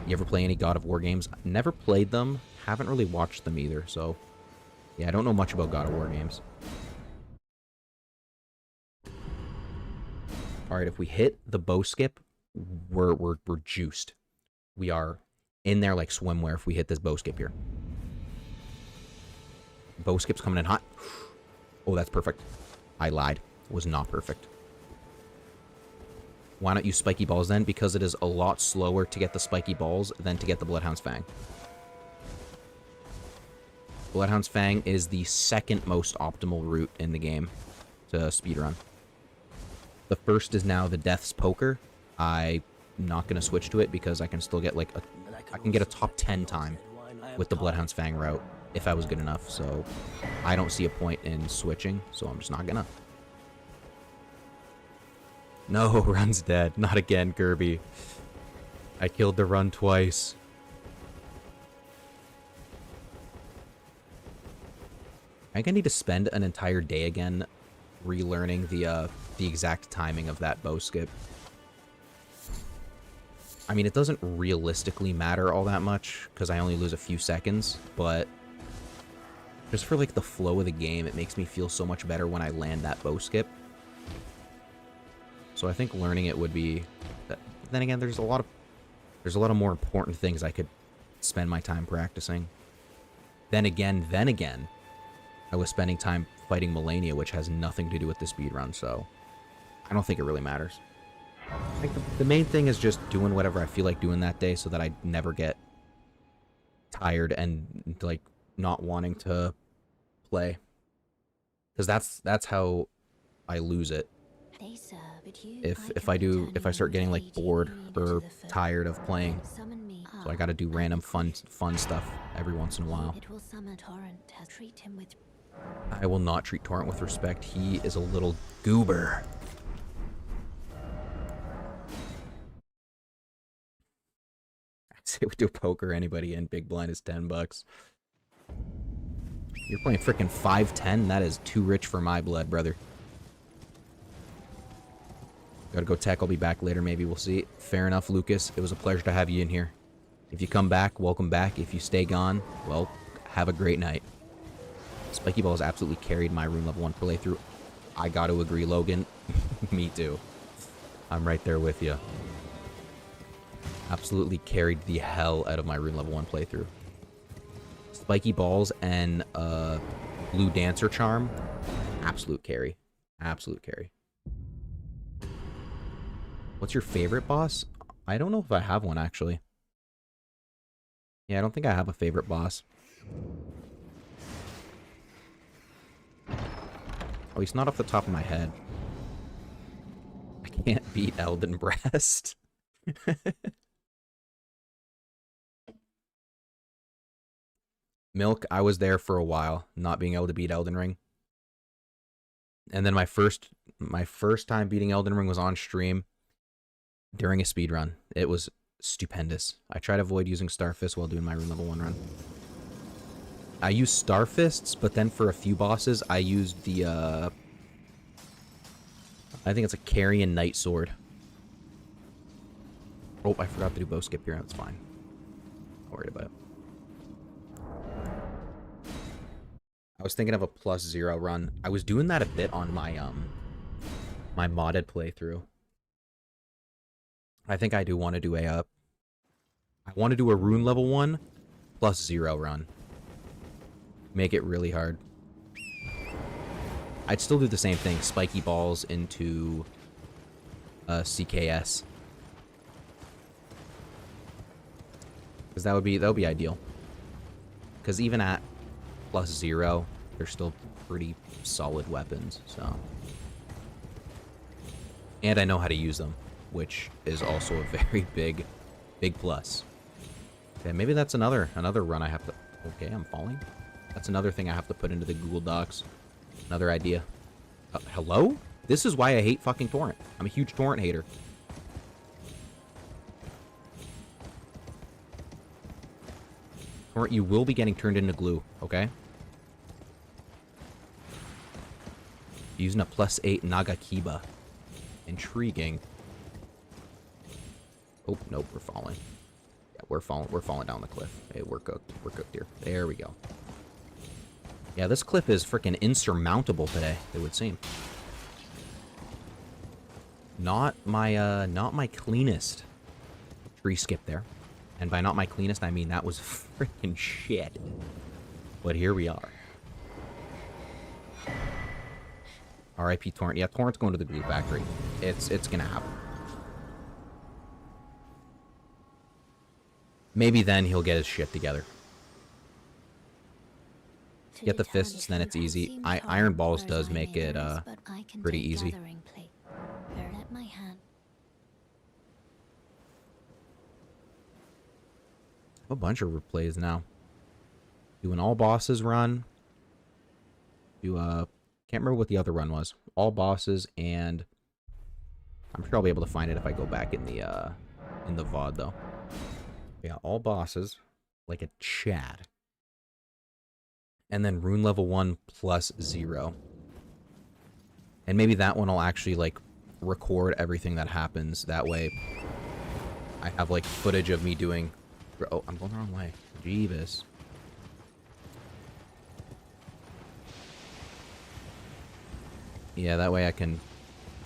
You ever play any God of War games? Never played them. Haven't really watched them either, so... Yeah, I don't know much about God of War games. Alright, if we hit the bow skip, we're juiced. We are in there like swimwear if we hit this bow skip here. Bow skip's coming in hot. Oh, that's perfect. I lied. It was not perfect. Why not use Spiky Balls then? Because it is a lot slower to get the Spiky Balls than to get the Bloodhound's Fang. Bloodhound's Fang is the second most optimal route in the game to speedrun. The first is now the Death's Poker. I'm not going to switch to it because I can still get like I can get a top 10 time with the Bloodhound's Fang route if I was good enough. So I don't see a point in switching, so I'm just not gonna. No, run's dead. Not again, Kirby. I killed the run twice. I think I need to spend an entire day again relearning the exact timing of that bow skip. I mean, it doesn't realistically matter all that much, because I only lose a few seconds, but just for, like, the flow of the game, it makes me feel so much better when I land that bow skip. So I think learning it would be... Then again, there's a lot of more important things I could spend my time practicing. Then again, I was spending time fighting Melania, which has nothing to do with the speedrun, so I don't think it really matters. I think the main thing is just doing whatever I feel like doing that day so that I never get tired and, like, not wanting to play. Because that's how I lose it. If I start getting, like, bored or tired of playing. So I gotta do random fun stuff every once in a while. I will not treat Torrent with respect. He is a little goober. Say we do poker, anybody in big blind is $10. You're playing frickin' 5-10? That is too rich for my blood, brother. Gotta go tech, I'll be back later, maybe, we'll see. Fair enough, Lucas. It was a pleasure to have you in here. If you come back, welcome back. If you stay gone, well, have a great night. Spiky Balls absolutely carried my Rune Level 1 playthrough. I gotta agree, Logan. Me too. I'm right there with you. Absolutely carried the hell out of my Rune Level 1 playthrough. Spiky Balls and Blue Dancer Charm. Absolute carry. Absolute carry. What's your favorite boss? I don't know if I have one, actually. Yeah, I don't think I have a favorite boss. Oh, he's not off the top of my head. I can't beat Elden Breast. Milk, I was there for a while, not being able to beat Elden Ring. And then my first time beating Elden Ring was on stream during a speedrun. It was stupendous. I try to avoid using Starfist while doing my Rune Level 1 run. I use Starfists, but then for a few bosses, I used the, I think it's a Carrion Knight Sword. Oh, I forgot to do bow skip here. That's fine. Not worried about it. I was thinking of a +0 run. I was doing that a bit on my, my modded playthrough. I think I do want to do I want to do a Rune Level 1 +0 run. Make it really hard. I'd still do the same thing. Spiky Balls into CKS. Because that would be ideal. Because even at +0, they're still pretty solid weapons, so. And I know how to use them, which is also a very big plus. Okay, maybe that's another run I have to... Okay, I'm falling. That's another thing I have to put into the Google Docs. Another idea. Hello? This is why I hate fucking Torrent. I'm a huge Torrent hater. Torrent, you will be getting turned into glue, okay? Using a +8 Nagakiba. Intriguing. Oh, nope, we're falling. Yeah, we're falling down the cliff. Hey, we're cooked. We're cooked here. There we go. Yeah, this cliff is freaking insurmountable today, it would seem. Not my cleanest tree skip there. And by not my cleanest, I mean that was freaking shit. But here we are. R.I.P. Torrent. Yeah, Torrent's going to the glue factory. It's gonna happen. Maybe then he'll get his shit together. Get the fists, then it's easy. Iron Balls does make it pretty easy. A bunch of replays now. Do an all bosses run. Do can't remember what the other run was. All bosses, and I'm sure I'll be able to find it if I go back in the VOD though. Yeah, all bosses, like a Chad. And then Rune Level 1 +0. And maybe that one I'll actually like record everything that happens. That way I have, like, footage of me doing... Oh, I'm going the wrong way. Jeebus. Yeah, that way I can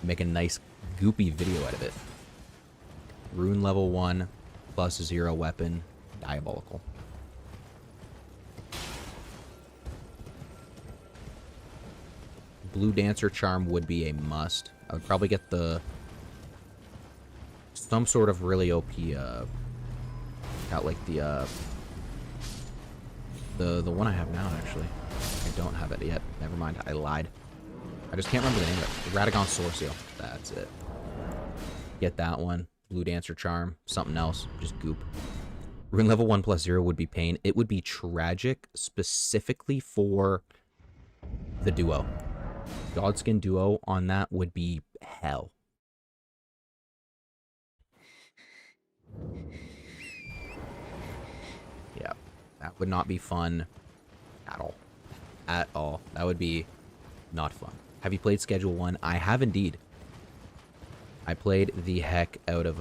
make a nice goopy video out of it. Rune level 1 plus 0 weapon. Diabolical. Blue Dancer Charm would be a must. I would probably get the... some sort of really OP, got like the one I have now, actually. I don't have it yet. Never mind, I lied. I just can't remember the name of it. Radagon Sword Seal. That's it. Get that one. Blue Dancer Charm. Something else. Just goop. Rune level 1 plus 0 would be pain. It would be tragic specifically for the duo. Godskin duo on that would be hell. Yeah. That would not be fun at all. At all. That would be not fun. Have you played Schedule 1? I have indeed. I played the heck out of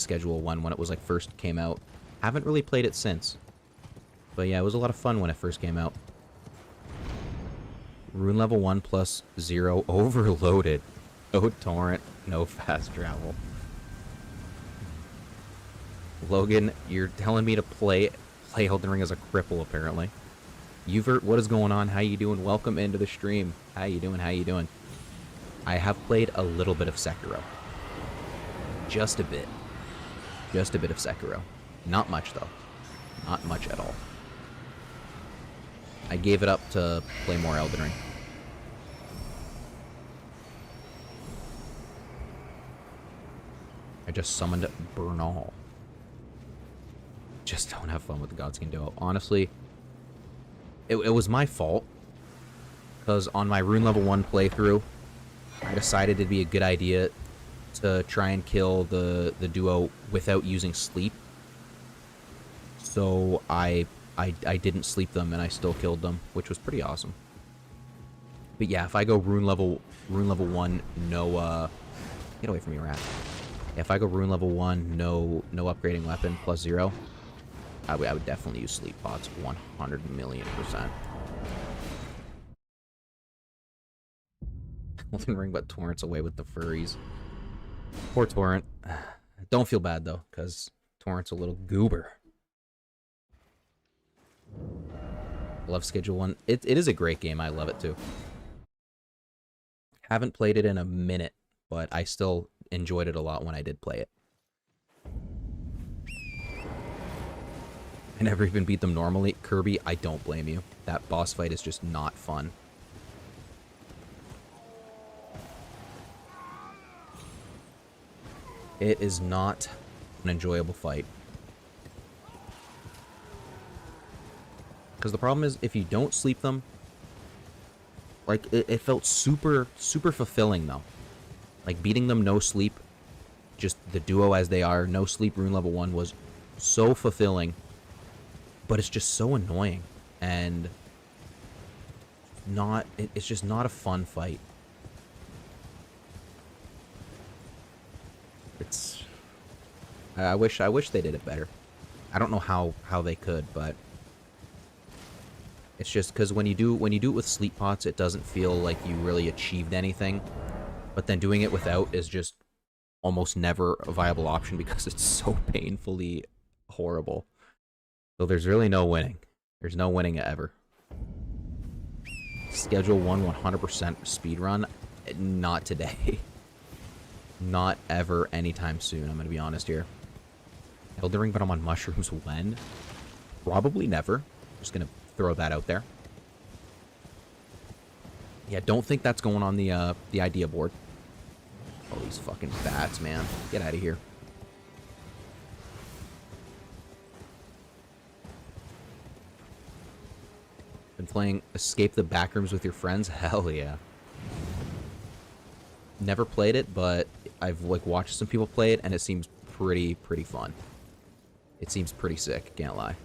Schedule 1 when it was like first came out. Haven't really played it since. But yeah, it was a lot of fun when it first came out. Rune level 1 plus 0 overloaded. No torrent, no fast travel. Logan, you're telling me to play Elden Ring as a cripple, apparently. Uvert, what is going on? How you doing? Welcome into the stream. How you doing? How you doing? I have played a little bit of Sekiro. Just a bit. Just a bit of Sekiro. Not much, though. Not much at all. I gave it up to play more Elden Ring. I just summoned Bernal. Just don't have fun with the Godskin Duo. Honestly, it was my fault. Because on my Rune level 1 playthrough, I decided it'd be a good idea to try and kill the duo without using sleep. So I didn't sleep them and I still killed them, which was pretty awesome. But yeah, if I go Rune level 1, no get away from me, rat. If I go Rune level 1, no upgrading weapon plus 0, I would definitely use sleep pods 100,000,000%. Elden Ring, but Torrent's away with the furries. Poor Torrent. Don't feel bad though, because Torrent's a little goober. Love Schedule 1. It is a great game. I love it too. Haven't played it in a minute, but I still enjoyed it a lot when I did play it. I never even beat them normally. Kirby, I don't blame you. That boss fight is just not fun. It is not an enjoyable fight. Because the problem is, if you don't sleep them, like, it felt super fulfilling, though. Like, beating them no sleep, just the duo as they are, no sleep Rune level 1 was so fulfilling. But it's just so annoying. And it's just not a fun fight. I wish they did it better. I don't know how they could, but it's just because when you do it with sleep pots, it doesn't feel like you really achieved anything. But then doing it without is just almost never a viable option because it's so painfully horrible. So there's really no winning. There's no winning ever. Schedule 1 100% speedrun? Not today. Not ever anytime soon, I'm going to be honest here. Elden Ring, but I'm on mushrooms when? Probably never. Just going to throw that out there. Yeah, don't think that's going on the idea board. Oh, these fucking bats, man. Get out of here. Been playing Escape the Backrooms with your friends? Hell yeah. Never played it, but I've like watched some people play it, and it seems pretty fun. It seems pretty sick, can't lie.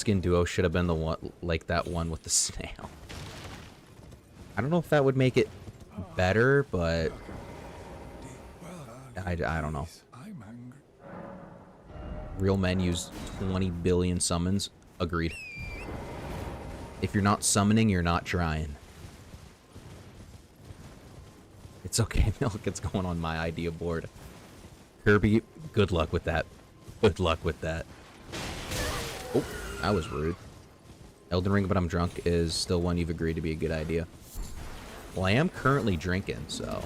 skin duo should have been the one, like that one with the snail. I don't know if that would make it better, but I don't know. Real men use 20 billion summons. Agreed. If you're not summoning, you're not trying. It's okay, Milk. It's going on my idea board. Kirby, good luck with that. Good luck with that. Oh, that was rude. Elden Ring, but I'm drunk is still one you've agreed to be a good idea. Well, I am currently drinking, so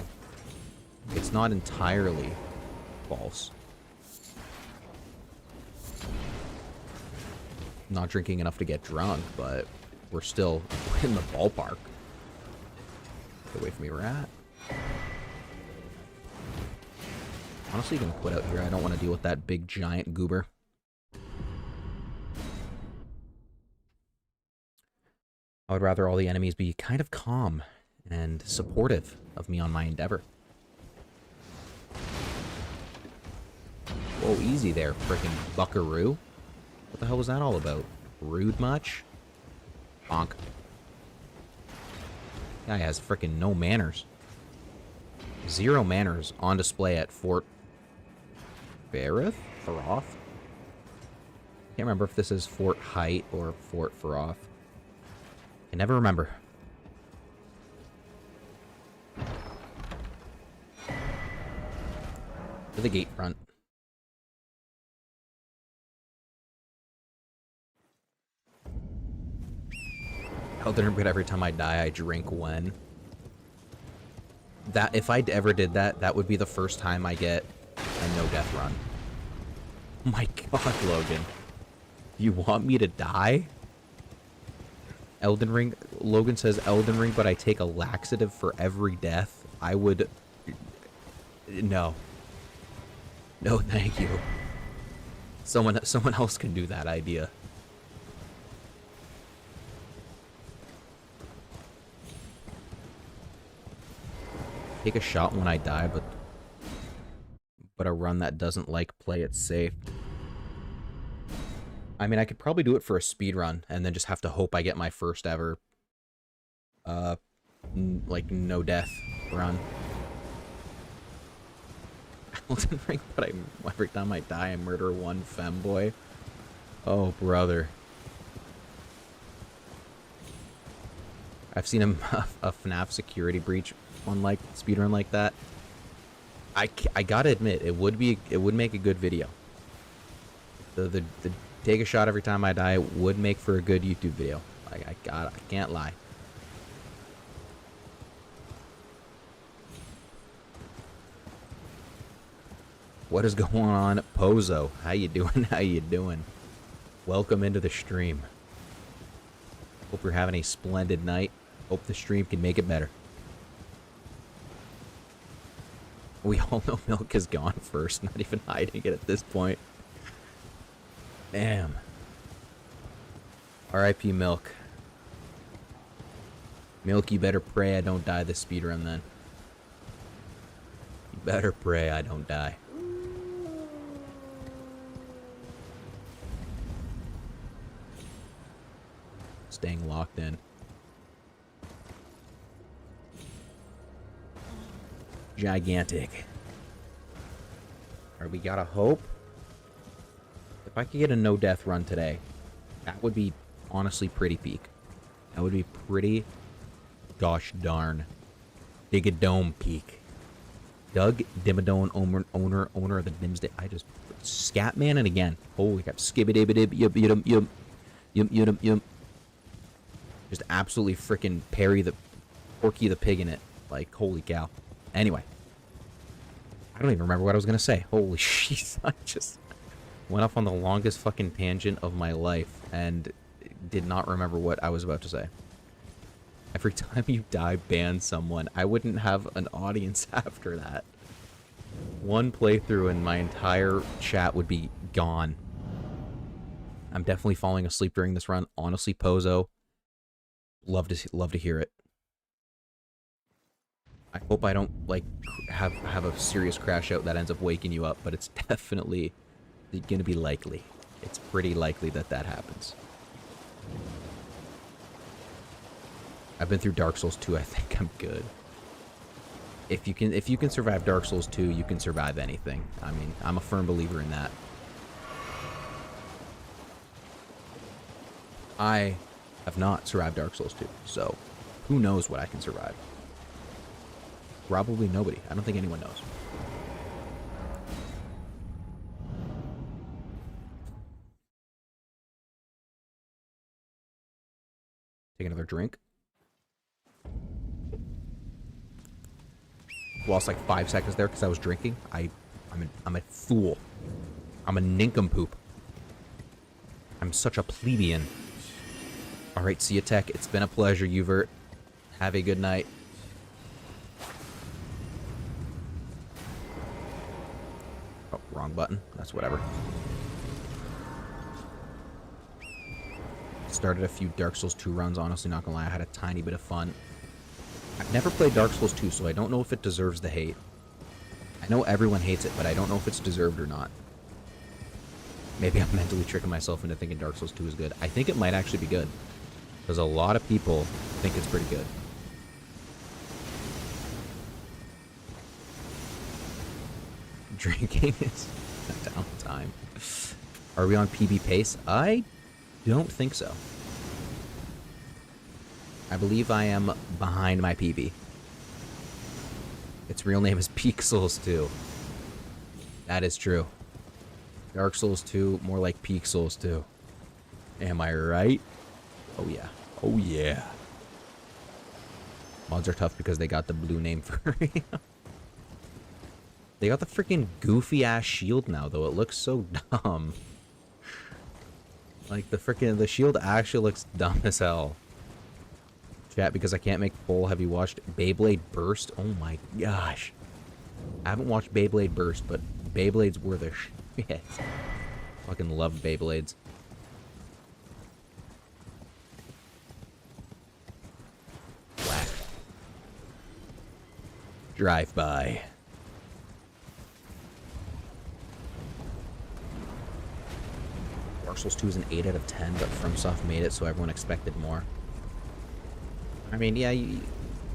it's not entirely false. Not drinking enough to get drunk, but we're still in the ballpark. Get away from me, rat. Honestly, gonna quit out here. I don't want to deal with that big giant goober. I would rather all the enemies be kind of calm and supportive of me on my endeavor. Whoa, easy there, frickin' buckaroo. What the hell was that all about? Rude much? Bonk. Guy has frickin' no manners. 0 manners on display at Fort Faroth? Can't remember if this is Fort Height or Fort Faroth. I never remember. To the gate front. But every time I die, I drink when. That, if I ever did that, that would be the first time I get a no-death run. Oh my god, Logan. You want me to die? Elden Ring. Logan says Elden Ring, but I take a laxative for every death. I would... No. No, thank you. Someone else can do that idea. Take a shot when I die, but a run that doesn't like play it safe. I mean, I could probably do it for a speed run and then just have to hope I get my first ever like no death run. Elden Ring, but every time I die I murder one femboy. Oh brother. I've seen a FNAF security breach on like speedrun like that. I gotta admit, it would make a good video. The take a shot every time I die would make for a good YouTube video. Like I can't lie. What is going on, Pozo? How you doing? How you doing? Welcome into the stream. Hope you're having a splendid night. Hope the stream can make it better. We all know Milk is gone first, not even hiding it at this point. Damn. R.I.P. Milk. Milk, you better pray I don't die this speedrun then. You better pray I don't die. Staying locked in. Gigantic. Alright, we gotta hope. If I could get a no-death run today, that would be honestly pretty peak. That would be pretty gosh darn Digadome peak. Doug Dimmadome, owner of the Dimsday. I just Scatman and again. Holy crap. Skibbidibidib, yum. Just absolutely freaking parry the Porky the Pig in it. Like, holy cow. Anyway. I don't even remember what I was going to say. Holy shit. I just went off on the longest fucking tangent of my life and did not remember what I was about to say. Every time you die, ban someone. I wouldn't have an audience after that. One playthrough and my entire chat would be gone. I'm definitely falling asleep during this run. Honestly, Pozo, love to hear it. I hope I don't like have a serious crash out that ends up waking you up, but it's definitely going to be likely. It's pretty likely that that happens. I've been through Dark Souls 2. I think I'm good. If you can survive Dark Souls 2, you can survive anything. I mean, I'm a firm believer in that. I have not survived Dark Souls 2, so who knows what I can survive? Probably nobody. I don't think anyone knows. Take another drink. Lost like 5 seconds there because I was drinking. I'm a fool. I'm a nincompoop. I'm such a plebeian. Alright, see you, Tech. It's been a pleasure, Uvert. Have a good night. Oh, wrong button. That's whatever. Started a few Dark Souls 2 runs, honestly, not gonna lie. I had a tiny bit of fun. I've never played Dark Souls 2, so I don't know if it deserves the hate. I know everyone hates it, but I don't know if it's deserved or not. Maybe I'm mentally tricking myself into thinking Dark Souls 2 is good. I think it might actually be good. Because a lot of people think it's pretty good. Drinking is a downtime. Are we on PB pace? I don't think so. I believe I am behind my PB. Its real name is Peak Souls 2. That is true. Dark Souls 2, more like Peak Souls 2. Am I right? Oh yeah. Oh yeah. Mods are tough because they got the blue name for you. They got the freaking goofy ass shield now, though. It looks so dumb. Like the shield actually looks dumb as hell. Chat, because I can't make poll. Have you watched Beyblade Burst? Oh my gosh. I haven't watched Beyblade Burst, but Beyblades were the shit. Fucking love Beyblades. Whack. Drive by. Dark Souls 2 is an 8 out of 10, but FromSoft made it so everyone expected more. I mean, yeah,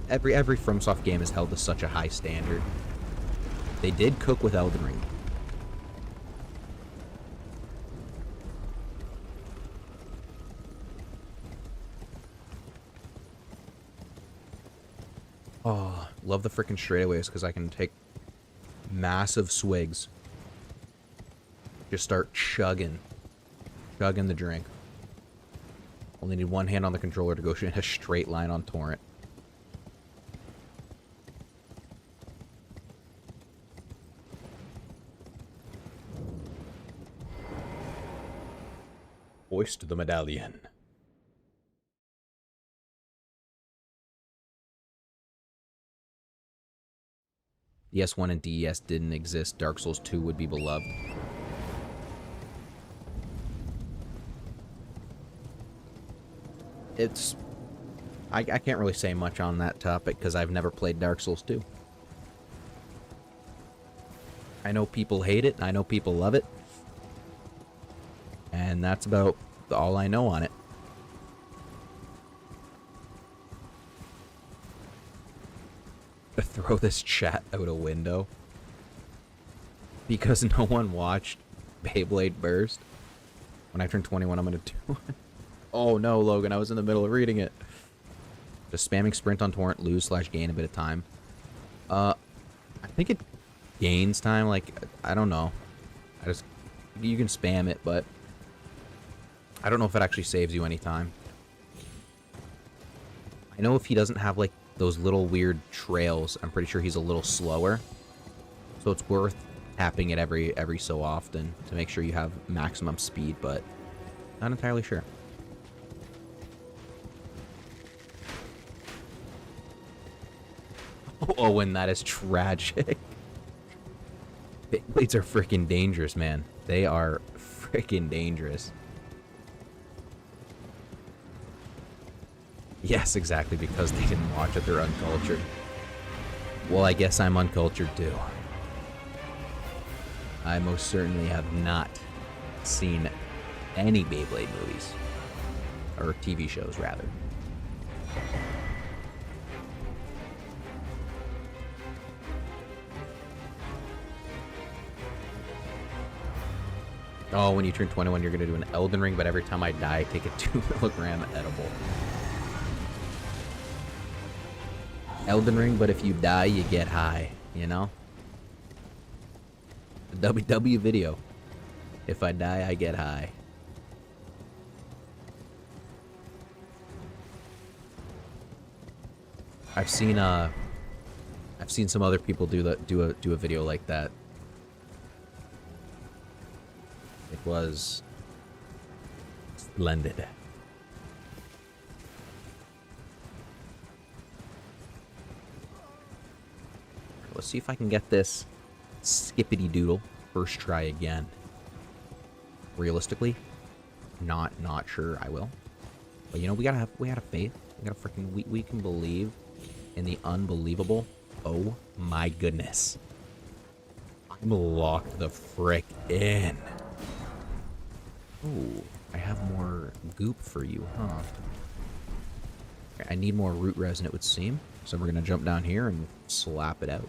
every FromSoft game is held to such a high standard. They did cook with Elden Ring. Oh, love the freaking straightaways because I can take massive swigs. Just start chugging the drink. Only need one hand on the controller to go in a straight line on Torrent. Hoist the medallion. DS1 and DES didn't exist. Dark Souls 2 would be beloved. It's... I can't really say much on that topic because I've never played Dark Souls 2. I know people hate it, I know people love it. And that's about all I know on it. Throw this chat out a window. Because no one watched Beyblade Burst. When I turn 21, I'm gonna do it. Oh no, Logan, I was in the middle of reading it. Just spamming sprint on Torrent, lose/gain a bit of time. I think it gains time, like, I don't know. You can spam it, but I don't know if it actually saves you any time. I know if he doesn't have, like, those little weird trails, I'm pretty sure he's a little slower. So it's worth tapping it every so often to make sure you have maximum speed, but not entirely sure. Oh, and that is tragic. Beyblades are freaking dangerous, man. They are freaking dangerous. Yes, exactly, because they didn't watch it, they're uncultured. Well, I guess I'm uncultured too. I most certainly have not seen any Beyblade movies. or TV shows rather. Oh, when you turn 21, you're gonna do an Elden Ring, but every time I die, I take a 2 mg edible. Elden Ring, but if you die, you get high, you know? The WW video. If I die, I get high. I've seen some other people do a video like that. It was splendid. Let's see if I can get this skippity doodle first try again. Realistically, not sure I will. But you know, we gotta have faith. We gotta freaking we can believe in the unbelievable. Oh my goodness. I'm locked the frick in. Ooh, I have more goop for you, huh? I need more root resin, it would seem. So we're gonna jump down here and slap it out.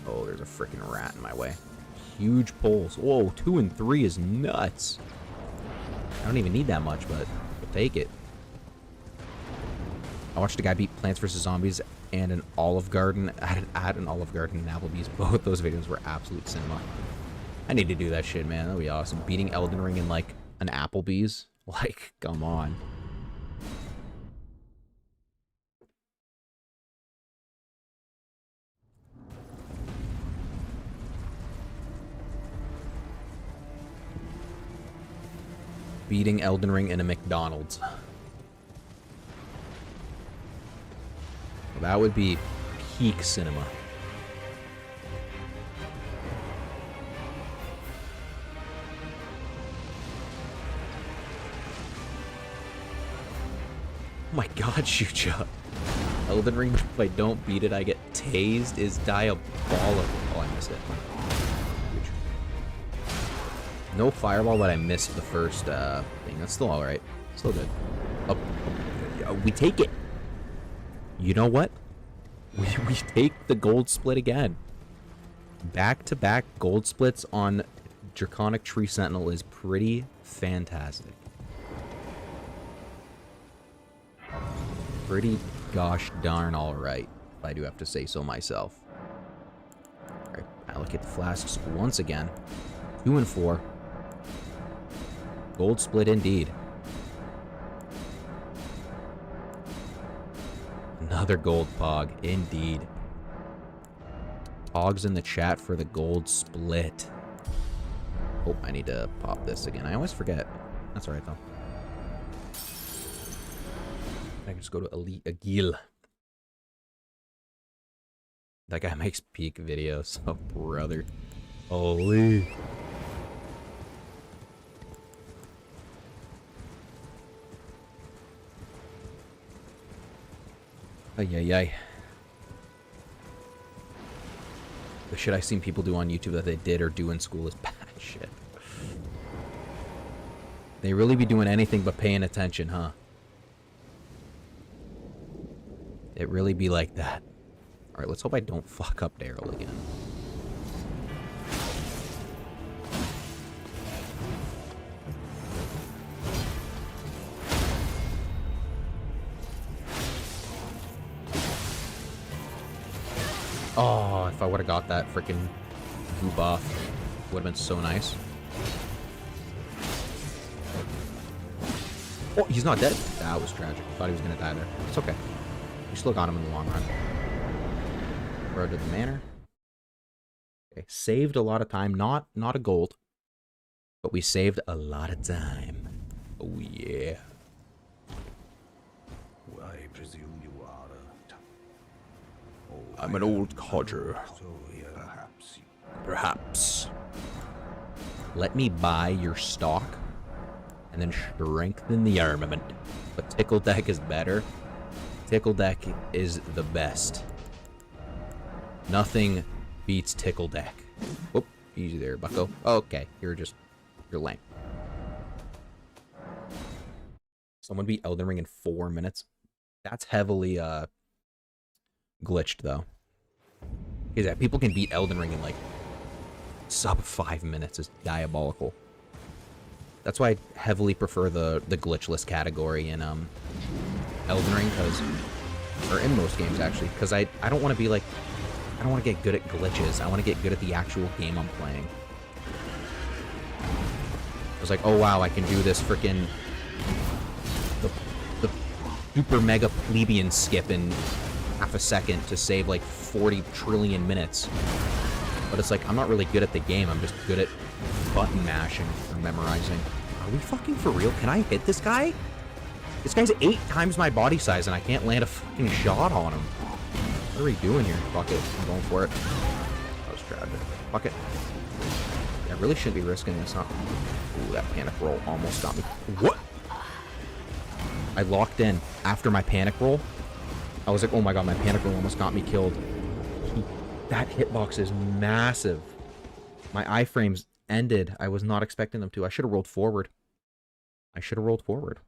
Oh, there's a freaking rat in my way. Huge poles. Whoa, 2 and 3 is nuts. I don't even need that much, but we'll take it. I watched a guy beat Plants vs. Zombies and an Olive Garden at an Olive Garden in Applebee's. Both those videos were absolute cinema. I need to do that shit, man. That'd be awesome. Beating Elden Ring in, like, an Applebee's? Like, come on. Beating Elden Ring in a McDonald's. Well, that would be peak cinema. Oh my god, Shucha. Elden Ring, if I don't beat it, I get tased, is diabolical. Oh, I missed it. Huge. No fireball, but I missed the first thing. That's still alright. Still good. We take it. You know what? We take the gold split again. Back-to-back gold splits on Draconic Tree Sentinel is pretty fantastic. Pretty gosh darn alright, if I do have to say so myself. Alright, allocate the flasks once again. 2 and 4. Gold split indeed. Another gold pog, indeed. Pogs in the chat for the gold split. Oh, I need to pop this again. I always forget. That's alright though. I can just go to Elite Agil. That guy makes peak videos. Oh, brother. Holy. Ay, ay, ay. The shit I've seen people do on YouTube that they did or do in school is bad shit. They really be doing anything but paying attention, huh? It really be like that. Alright, let's hope I don't fuck up Daryl again. Oh, if I would have got that freaking goop off, would have been so nice. Oh, he's not dead. That was tragic. I thought he was going to die there. It's okay. We still got him in the long run. Road to the manor. Okay, saved a lot of time. Not a gold, but we saved a lot of time. Oh, yeah. I presume you are I'm an old codger. So perhaps. Perhaps. Let me buy your stock and then strengthen the armament. But Tickle Deck is better. Tickle Deck is the best. Nothing beats Tickle Deck. Whoop, easy there, bucko. Okay, you're lame. Someone beat Elden Ring in 4 minutes. That's heavily glitched though. Because yeah, people can beat Elden Ring in like sub 5 minutes. Is diabolical. That's why I heavily prefer the glitchless category in Elden Ring, or in most games actually, because I don't want to be like, I don't want to get good at glitches. I want to get good at the actual game I'm playing. I was like, oh wow, I can do this freaking the super mega plebeian skip in half a second to save like 40 trillion minutes. But it's like, I'm not really good at the game. I'm just good at button mashing or memorizing. Are we fucking for real? Can I hit this guy? This guy's 8 times my body size and I can't land a fucking shot on him. What are we doing here? Fuck it. I'm going for it. That was tragic. Fuck it. I really shouldn't be risking this, huh? Ooh, that panic roll almost got me. What? I locked in after my panic roll. I was like, oh my god, my panic roll almost got me killed. That hitbox is massive. My iframes ended. I was not expecting them to. I should have rolled forward. I should have rolled forward.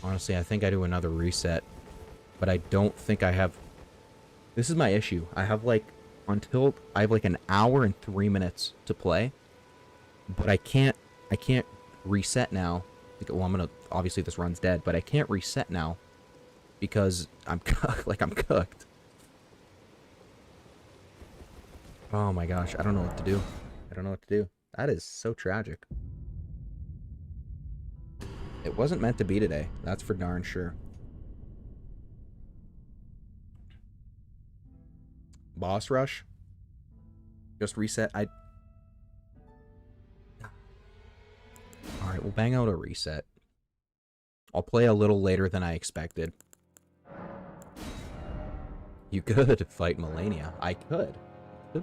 Honestly, I think I do another reset. But I don't think I have... This is my issue. I have like... I have like an hour and 3 minutes to play. But I can't reset now. Well, I'm gonna... Obviously, this run's dead. But I can't reset now. Because I'm cooked. Oh my gosh, I don't know what to do. I don't know what to do. That is so tragic. It wasn't meant to be today. That's for darn sure. Boss rush? Just reset. Alright, we'll bang out a reset. I'll play a little later than I expected. You could fight Melania. I could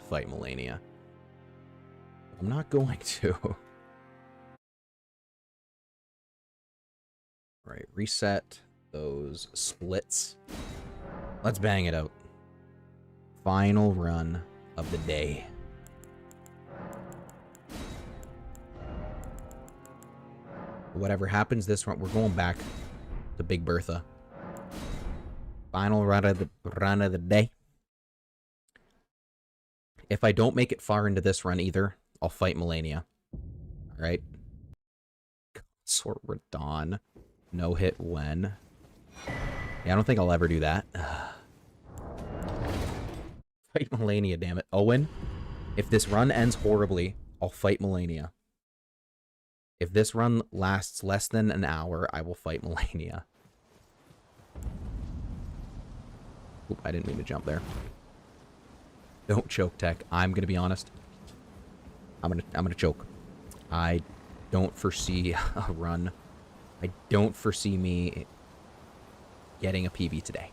fight Melania. I'm not going to. Alright, reset those splits. Let's bang it out. Final run of the day. Whatever happens this run, we're going back to Big Bertha. Final run of the day. If I don't make it far into this run either, I'll fight Melania. Alright? Consort Radon. No hit when. Yeah, I don't think I'll ever do that. Fight Melania, damn it. Owen, if this run ends horribly, I'll fight Melania. If this run lasts less than an hour, I will fight Melania. Oop, I didn't mean to jump there. Don't choke, Tech. I'm gonna be honest. I'm gonna choke. I don't foresee a run. I don't foresee me getting a PB today.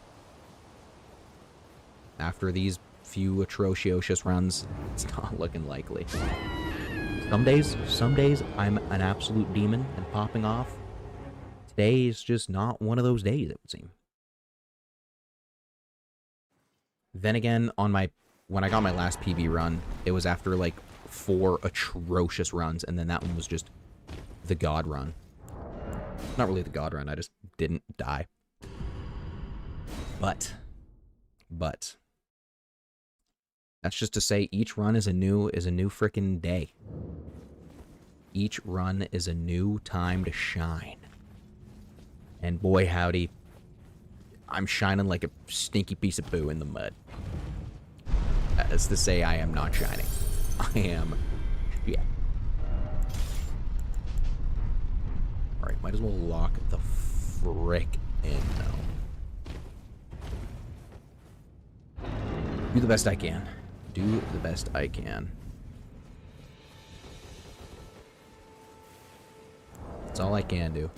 After these few atrocious runs, it's not looking likely. Some days I'm an absolute demon and popping off. Today is just not one of those days, it would seem. Then again, when I got my last PB run, it was after like 4 atrocious runs, and then that one was just the God run. Not really the God run, I just didn't die. But that's just to say each run is a new frickin' day. Each run is a new time to shine. And boy howdy, I'm shining like a stinky piece of poo in the mud. As to say I am not shining. I am shit. Alright, might as well lock the frick in though. Do the best I can. Do the best I can. That's all I can do.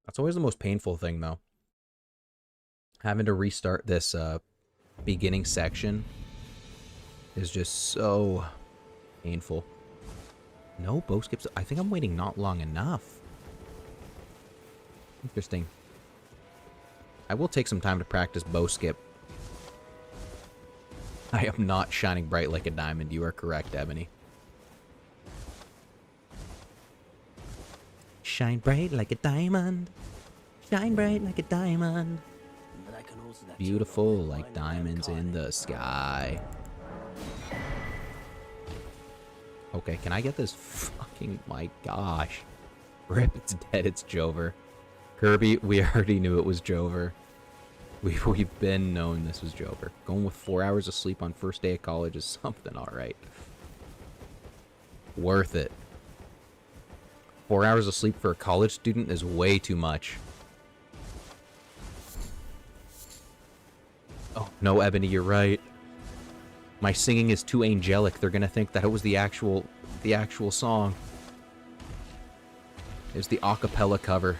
That's always the most painful thing, though. Having to restart this beginning section is just so painful. No bow skips. I think I'm waiting not long enough. Interesting. I will take some time to practice bow skip. I am not shining bright like a diamond. You are correct, Ebony. Shine bright like a diamond. Shine bright like a diamond. Beautiful like diamonds in the sky. Okay, can I get this fucking... My gosh. Rip, it's dead. It's Jover. Kirby, we already knew it was Jover. We've been known this was Jover. Going with 4 hours of sleep on first day of college is something, alright. Worth it. 4 hours of sleep for a college student is way too much. Oh, no, Ebony, you're right. My singing is too angelic. They're gonna think that it was the actual song. It's the a cappella cover.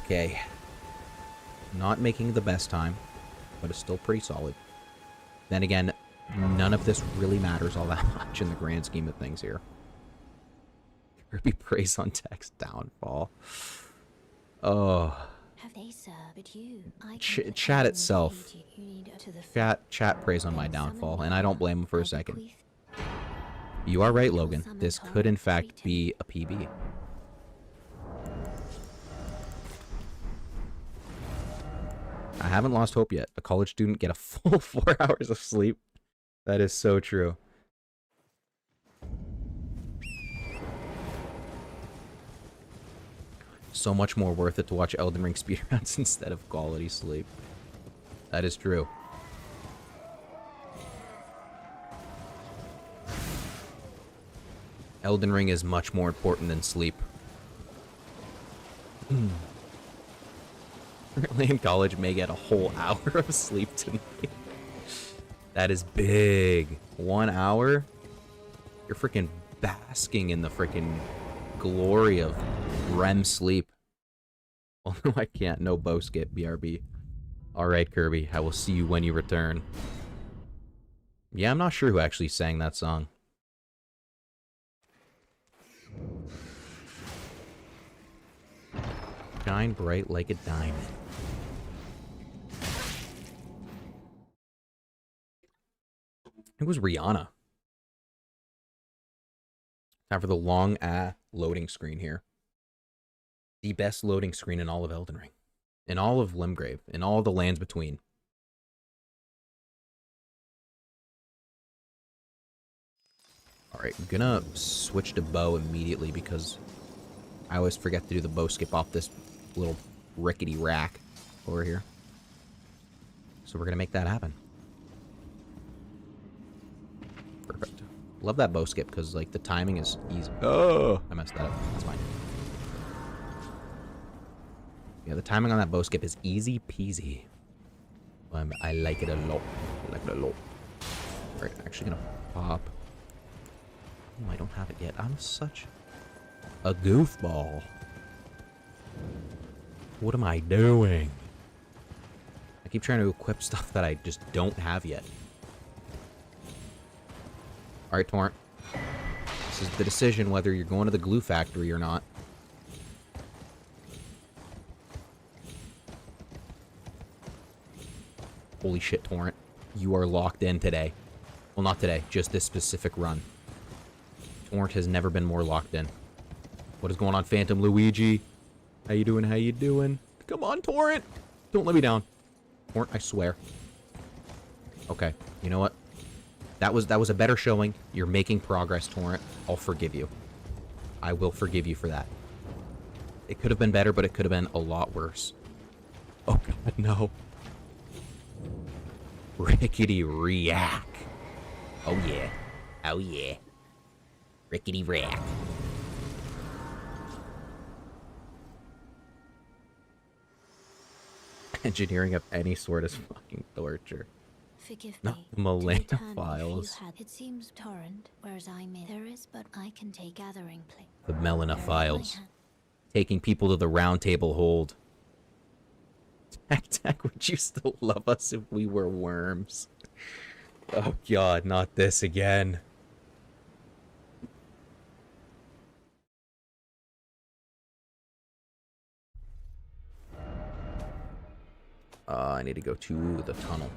Okay. Not making the best time, but it's still pretty solid. Then again, none of this really matters all that much in the grand scheme of things here. Kirby praise on text downfall. Oh. Chat itself. Chat praise on my downfall, and I don't blame him for a second. You are right, Logan. This could in fact be a PB. I haven't lost hope yet. A college student get a full 4 hours of sleep. That is so true. So much more worth it to watch Elden Ring speedruns instead of quality sleep. That is true. Elden Ring is much more important than sleep. Currently in college, may get a whole hour of sleep tonight. That is big. 1 hour? You're freaking basking in the freaking glory of REM sleep. Oh no, I can't. No bow skip, BRB. Alright, Kirby. I will see you when you return. Yeah, I'm not sure who actually sang that song. Shine bright like a diamond. It was Rihanna. Time for the long loading screen here. The best loading screen in all of Elden Ring. In all of Limgrave. In all the lands between. Alright, I'm gonna switch to bow immediately because I always forget to do the bow skip off this little rickety rack over here. So we're gonna make that happen. Perfect. Love that bow skip because like the timing is easy. Oh, I messed that up. That's fine. Yeah, the timing on that bow skip is easy peasy. I like it a lot. I like it a lot. Alright, actually gonna pop. Oh, I don't have it yet. I'm such a goofball. What am I doing? I keep trying to equip stuff that I just don't have yet. Alright, Torrent. This is the decision whether you're going to the glue factory or not. Holy shit, Torrent. You are locked in today. Well, not today. Just this specific run. Torrent has never been more locked in. What is going on, Phantom Luigi? How you doing? How you doing? Come on, Torrent! Don't let me down. Torrent, I swear. Okay, you know what? That was a better showing. You're making progress, Torrent. I'll forgive you. I will forgive you for that. It could have been better, but it could have been a lot worse. Oh god, no. Rickety Rack. Oh yeah. Oh yeah. Rickety Rack. Engineering of any sort is fucking torture. Forgive Not me. the Millennium To return if Files. you had- It seems torrent, whereas I may. There is, but I can take gathering place. The Melina There in my Files. hand. Taking people to the round table hold. Tac, would you still love us if we were worms? Oh god, not this again. I need to go to the tunnel.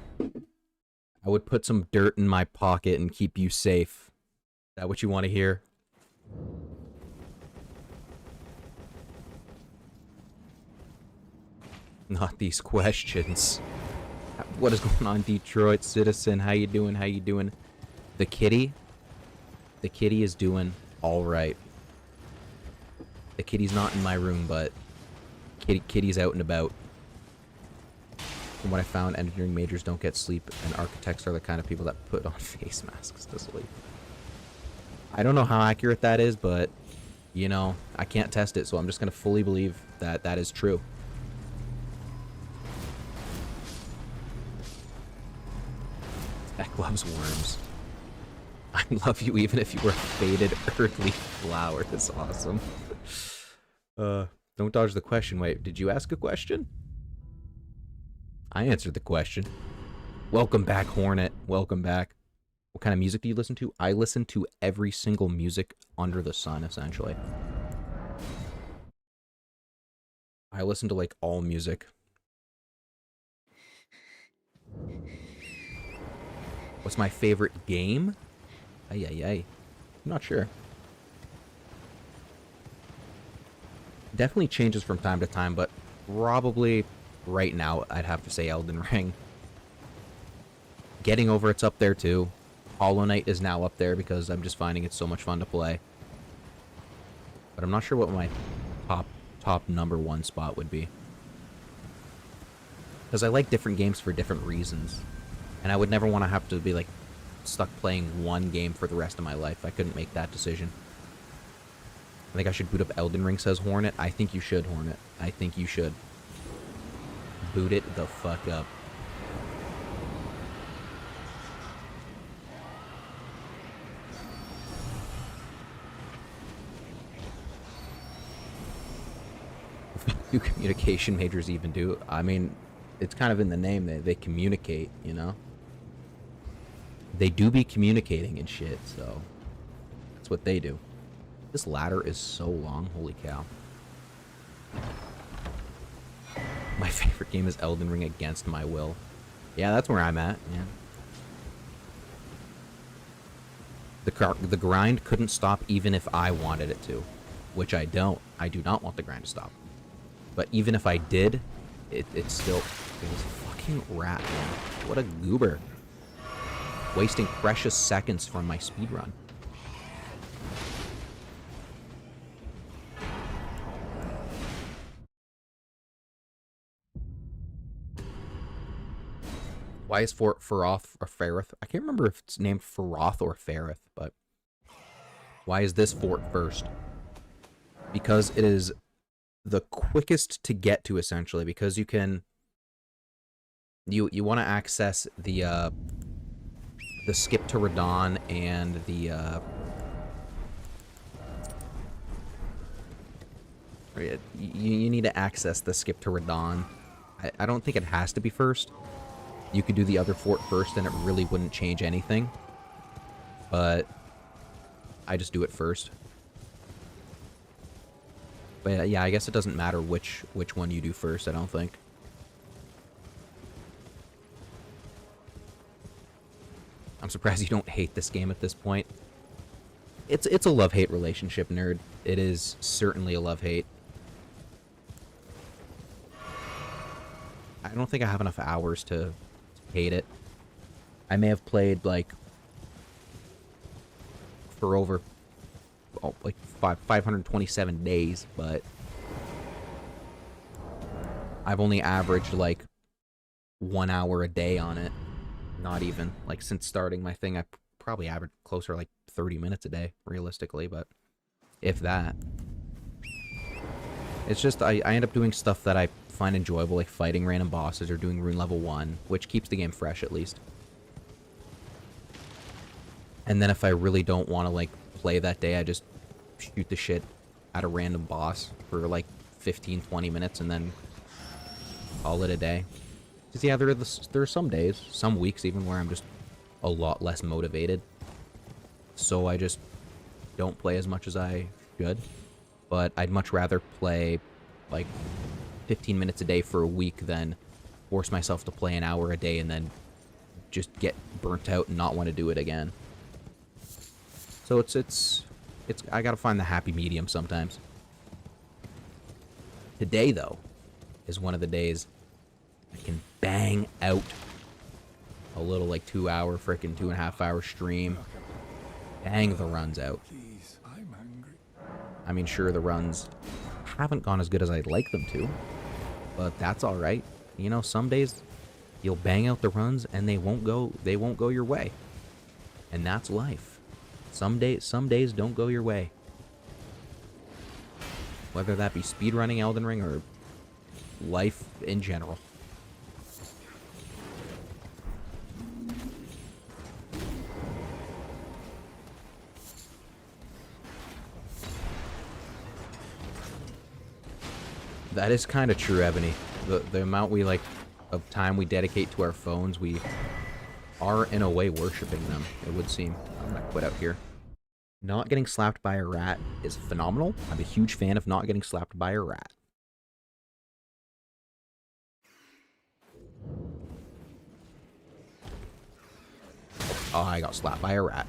I would put some dirt in my pocket and keep you safe. Is that what you want to hear? Not these questions. What is going on, Detroit citizen? How you doing? How you doing? The kitty? The kitty is doing all right. The kitty's not in my room, but kitty's out and about. From what I found, engineering majors don't get sleep, and architects are the kind of people that put on face masks to sleep. I don't know how accurate that is, but, you know, I can't test it, so I'm just going to fully believe that that is true. Tech loves worms. I love you even if you were a faded earthly flower. That's awesome. Don't dodge the question. Wait, did you ask a question? I answered the question. Welcome back, Hornet. Welcome back. What kind of music do you listen to? I listen to every single music under the sun, essentially. I listen to, like, all music. What's my favorite game? Ay, ay, ay. I'm not sure. Definitely changes from time to time, but probably right now I'd have to say Elden Ring. Getting Over It's up there too. Hollow Knight is now up there because I'm just finding it so much fun to play. But I'm not sure what my top number one spot would be. Because I like different games for different reasons. And I would never want to have to be, like, stuck playing one game for the rest of my life. I couldn't make that decision. I think I should boot up Elden Ring, says Hornet. I think you should, Hornet. I think you should. Boot it the fuck up. What do communication majors even do? I mean, it's kind of in the name. They communicate, you know? They do be communicating and shit, so that's what they do. This ladder is so long, holy cow. My favorite game is Elden Ring against my will. Yeah, that's where I'm at, yeah. The grind couldn't stop even if I wanted it to, which I don't. I do not want the grind to stop. But even if I did, it's still... It was a fucking rat, man. What a goober. Wasting precious seconds from my speedrun. Why is Fort Feroth or Ferrith? I can't remember if it's named Feroth or Ferrith, but why is this fort first? Because it is the quickest to get to, essentially, because you can... You want to access the skip to Radon and the you need to access the skip to Radon. I don't think it has to be first. You could do the other fort first and it really wouldn't change anything. But I just do it first. But yeah, I guess it doesn't matter which one you do first, I don't think. I'm surprised you don't hate this game at this point. It's a love-hate relationship, nerd. It is certainly a love-hate. I don't think I have enough hours to hate it. I may have played, like, for over, like, 527 days, but I've only averaged, like, 1 hour a day on it. Not even. Like, since starting my thing, I probably average closer, like, 30 minutes a day, realistically, but if that. It's just, I end up doing stuff that I find enjoyable, like fighting random bosses or doing rune level 1, which keeps the game fresh, at least. And then if I really don't want to, like, play that day, I just shoot the shit at a random boss for, like, 15-20 minutes and then call it a day. Because, yeah, there are some days, some weeks even, where I'm just a lot less motivated. So I just don't play as much as I should. But I'd much rather play, like, 15 minutes a day for a week than force myself to play an hour a day and then just get burnt out and not want to do it again. So it's I gotta find the happy medium sometimes. Today, though, is one of the days I can bang out a little, like, 2-hour, frickin' 2.5-hour stream. Bang the runs out. Please, I'm hungry. I mean, sure, the runs haven't gone as good as I'd like them to, but that's alright. You know, some days you'll bang out the runs and they won't go your way. And that's life. Some days don't go your way. Whether that be speedrunning Elden Ring or life in general. That is kind of true, Ebony. The amount we, like, of time we dedicate to our phones, we are, in a way, worshipping them, it would seem. I'm gonna quit out here. Not getting slapped by a rat is phenomenal. I'm a huge fan of not getting slapped by a rat. Oh, I got slapped by a rat.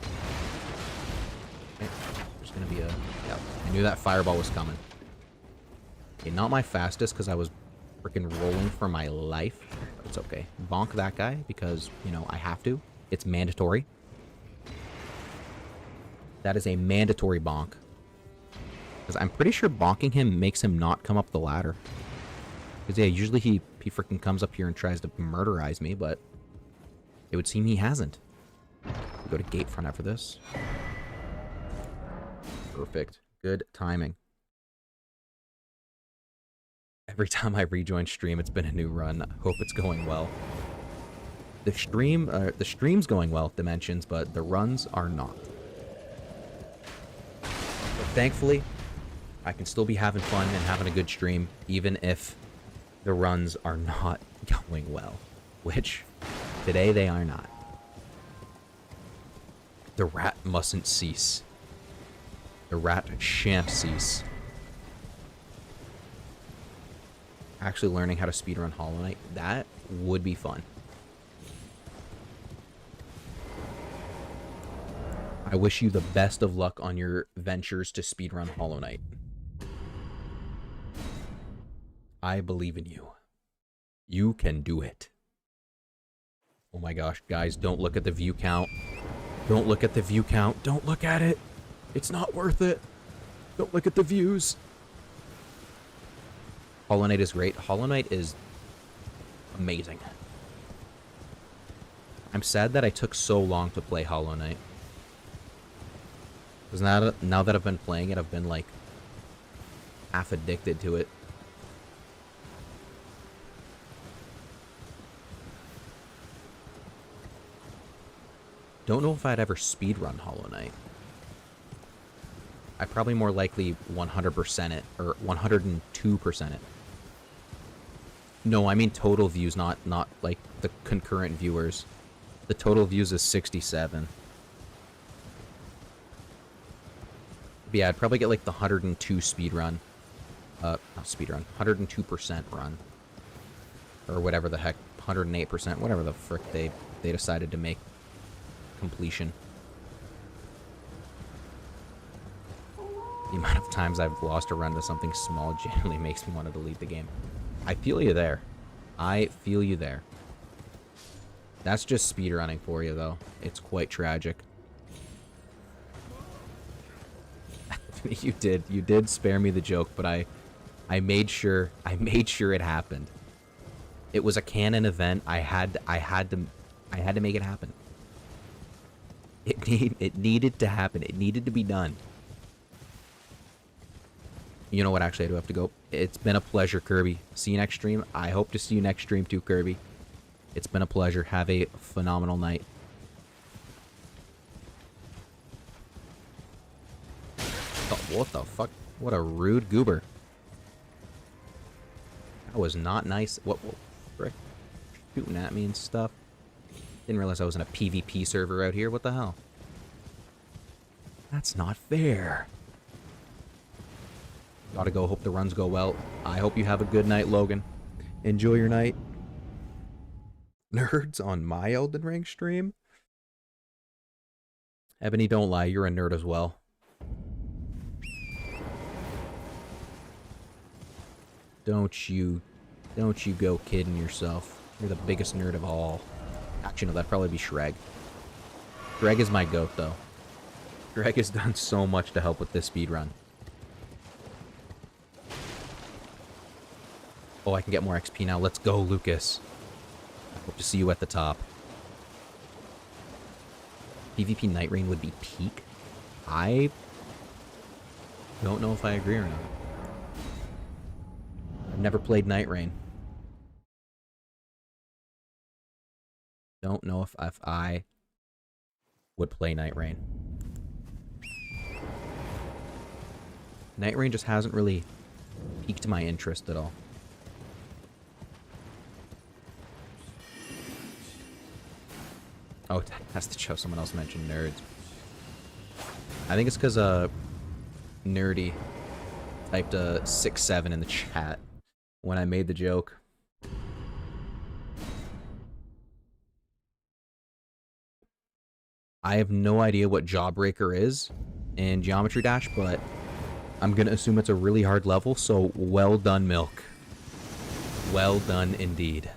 Okay, there's gonna be a... Yep, I knew that fireball was coming. Okay, not my fastest, because I was freaking rolling for my life. But it's okay. Bonk that guy, because, you know, I have to. It's mandatory. That is a mandatory bonk. Because I'm pretty sure bonking him makes him not come up the ladder. Because, yeah, usually he freaking comes up here and tries to murderize me, but it would seem he hasn't. We go to gate front after this. Perfect. Good timing. Every time I rejoin stream, it's been a new run. I hope it's going well. The stream's going well, Dimensions, but the runs are not. But thankfully, I can still be having fun and having a good stream, even if the runs are not going well. Which, today they are not. The rat mustn't cease. The rat shan't cease. Actually learning how to speedrun Hollow Knight, that would be fun. I wish you the best of luck on your ventures to speedrun Hollow Knight. I believe in you. You can do it. Oh my gosh, guys, don't look at the view count. Don't look at the view count. Don't look at it. It's not worth it. Don't look at the views. Hollow Knight is great. Hollow Knight is amazing. I'm sad that I took so long to play Hollow Knight. Because now that I've been playing it, I've been, like, half addicted to it. Don't know if I'd ever speedrun Hollow Knight. I probably more likely 100% it, or 102% it. No, I mean total views, not like the concurrent viewers. The total views is 67. But yeah, I'd probably get like the 102 speedrun. Not speedrun, 102% run. Or whatever the heck, 108%, whatever the frick they decided to make completion. The amount of times I've lost a run to something small genuinely makes me want to delete the game. I feel you there. I feel you there. That's just speedrunning for you, though. It's quite tragic. You did spare me the joke, but I made sure it happened. It was a canon event. I had to make it happen. It needed to happen. It needed to be done. You know what? Actually, I do have to go. It's been a pleasure, Kirby. See you next stream. I hope to see you next stream too, Kirby. It's been a pleasure. Have a phenomenal night. Oh, what the fuck? What a rude goober. That was not nice. What frick? Shooting at me and stuff. Didn't realize I was in a PvP server out here. What the hell? That's not fair. Gotta go. Hope the runs go well. I hope you have a good night, Logan. Enjoy your night. nerds on my Elden Ring stream. Ebony, don't lie, you're a nerd as well. Don't you go kidding yourself. You're the biggest nerd of all. Actually, no, that'd probably be Shreg. Shreg is my goat, though. Shreg has done so much to help with this speedrun. Oh, I can get more XP now. Let's go, Lucas. Hope to see you at the top. PvP Night Rain would be peak? I don't know if I agree or not. I've never played Night Rain. Don't know if I would play Night Rain. Night Rain just hasn't really piqued my interest at all. Oh, that's the show. Someone else mentioned nerds. I think it's because Nerdy typed a 6-7 in the chat when I made the joke. I have no idea what Jawbreaker is in Geometry Dash, but I'm going to assume it's a really hard level, so well done, Milk. Well done indeed.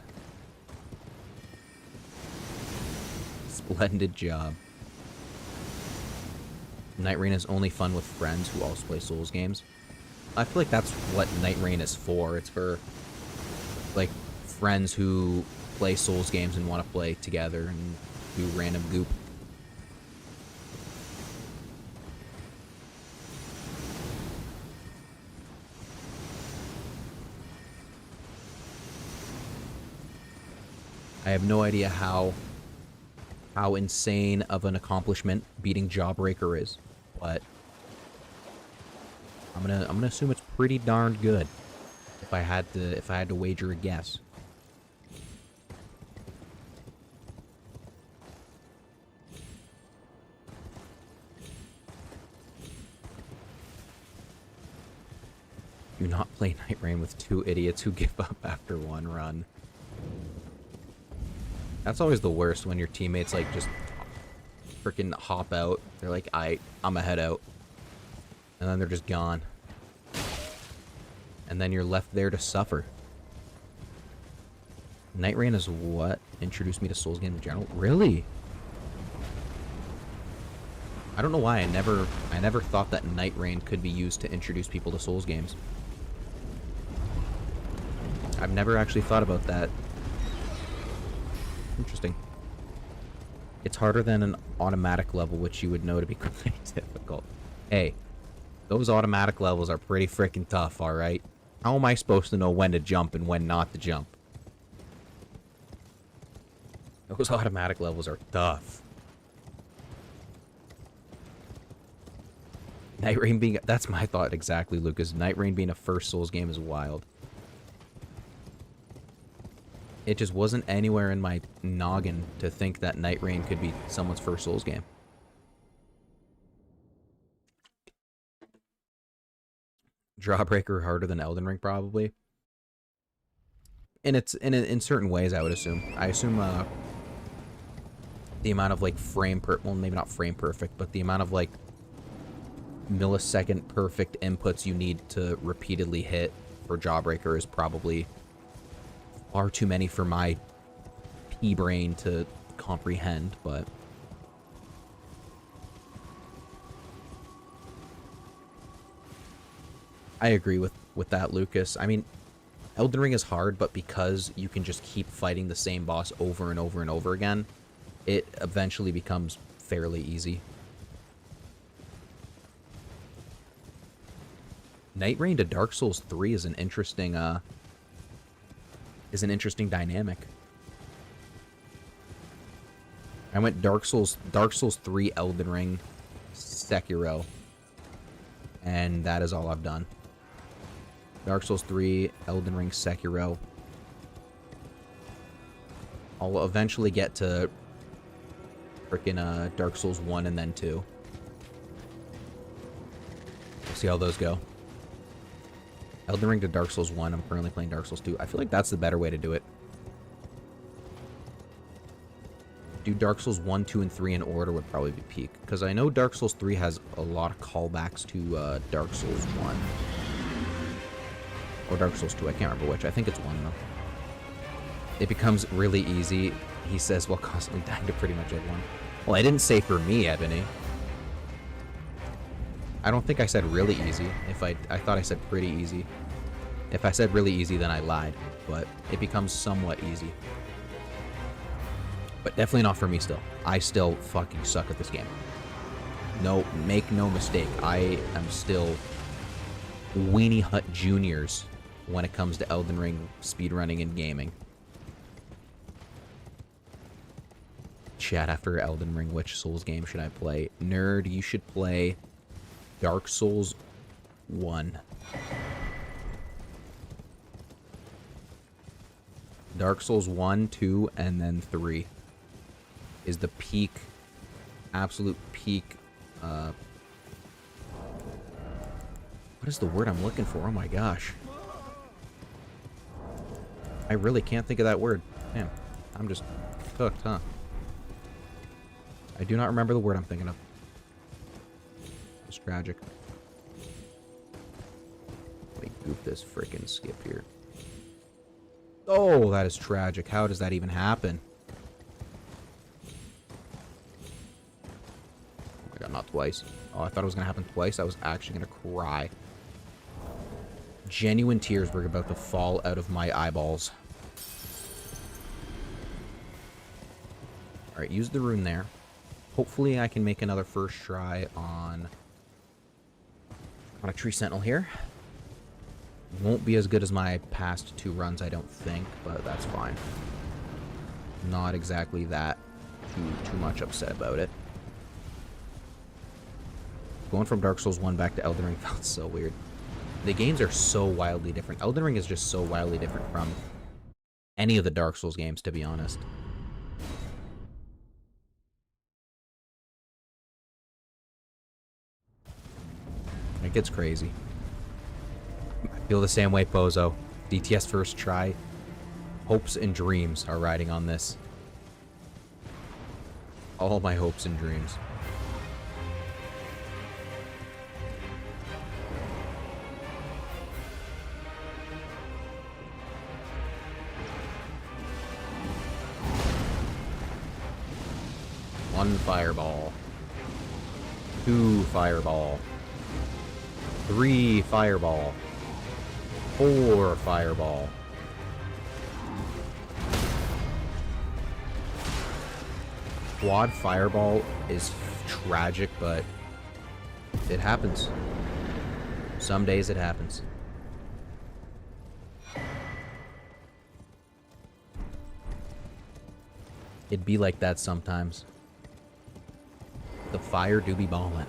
Splendid job. Night Rain is only fun with friends who also play Souls games. I feel like that's what Night Rain is for. It's for, like, friends who play Souls games and want to play together and do random goop. I have no idea how insane of an accomplishment beating Jawbreaker is, but I'm gonna assume it's pretty darn good. If I had to wager a guess. Do not play Night Rain with two idiots who give up after one run. That's always the worst, when your teammates, like, just freaking hop out. They're like, I'ma head out. And then they're just gone. And then you're left there to suffer. Night Rain is what introduced me to Souls games in general? Really? I don't know why I never thought that Night Rain could be used to introduce people to Souls games. I've never actually thought about that. Interesting. It's harder than an automatic level, which you would know to be quite difficult. Hey, those automatic levels are pretty freaking tough, alright? How am I supposed to know when to jump and when not to jump? Those automatic levels are tough. Night Rain being... That's my thought exactly, Lucas. Night Rain being a first Souls game is wild. It just wasn't anywhere in my noggin to think that Night Rain could be someone's first Souls game. Jawbreaker harder than Elden Ring, probably. And it's in certain ways, I would assume. I assume the amount of like well, maybe not frame perfect, but the amount of like millisecond perfect inputs you need to repeatedly hit for Jawbreaker is probably far too many for my pea brain to comprehend, but I agree with that, Lucas. I mean, Elden Ring is hard, but because you can just keep fighting the same boss over and over and over again, it eventually becomes fairly easy. Night Rain to Dark Souls 3 is an interesting dynamic. I went Dark Souls 3, Elden Ring, Sekiro, and that is all I've done. Dark Souls 3, Elden Ring, Sekiro. I'll eventually get to frickin' Dark Souls 1 and then 2. We'll see how those go. Elden Ring to Dark Souls 1. I'm currently playing Dark Souls 2. I feel like that's the better way to do it. do Dark Souls 1, 2, and 3 in order would probably be peak. Because I know Dark Souls 3 has a lot of callbacks to Dark Souls 1. Or Dark Souls 2, I can't remember which. I think it's 1, though. It becomes really easy, he says, while constantly dying to pretty much everyone. Well, I didn't say for me, Ebony. I don't think I said really easy. I thought I said pretty easy. If I said really easy, then I lied. But it becomes somewhat easy. But definitely not for me still. I still fucking suck at this game. No, make no mistake. I am still Weenie Hut Juniors when it comes to Elden Ring speedrunning and gaming. Chat after Elden Ring, which Souls game should I play? Nerd, you should play Dark Souls 1. Dark Souls 1, 2, and then 3 is the peak, absolute peak, what is the word I'm looking for? Oh my gosh. I really can't think of that word. Damn, I'm just cooked, huh? I do not remember the word I'm thinking of. It's tragic. Let me goof this freaking skip here. Oh, that is tragic. How does that even happen? Oh my god, not twice. Oh, I thought it was going to happen twice. I was actually going to cry. Genuine tears were about to fall out of my eyeballs. Alright, use the rune there. Hopefully I can make another first try on a tree sentinel here. Won't be as good as my past 2 runs, I don't think, but that's fine. Not exactly that too much upset about it. Going from Dark Souls 1 back to Elden Ring felt so weird. The games are so wildly different. Elden Ring is just so wildly different from any of the Dark Souls games, to be honest. It gets crazy. I feel the same way, Bozo. DTS first try. Hopes and dreams are riding on this. All my hopes and dreams. One fireball. 2 fireball. 3 fireball. 4 fireball. Quad fireball is tragic, but it happens. Some days it happens. It'd be like that sometimes. The fire do be ballin'.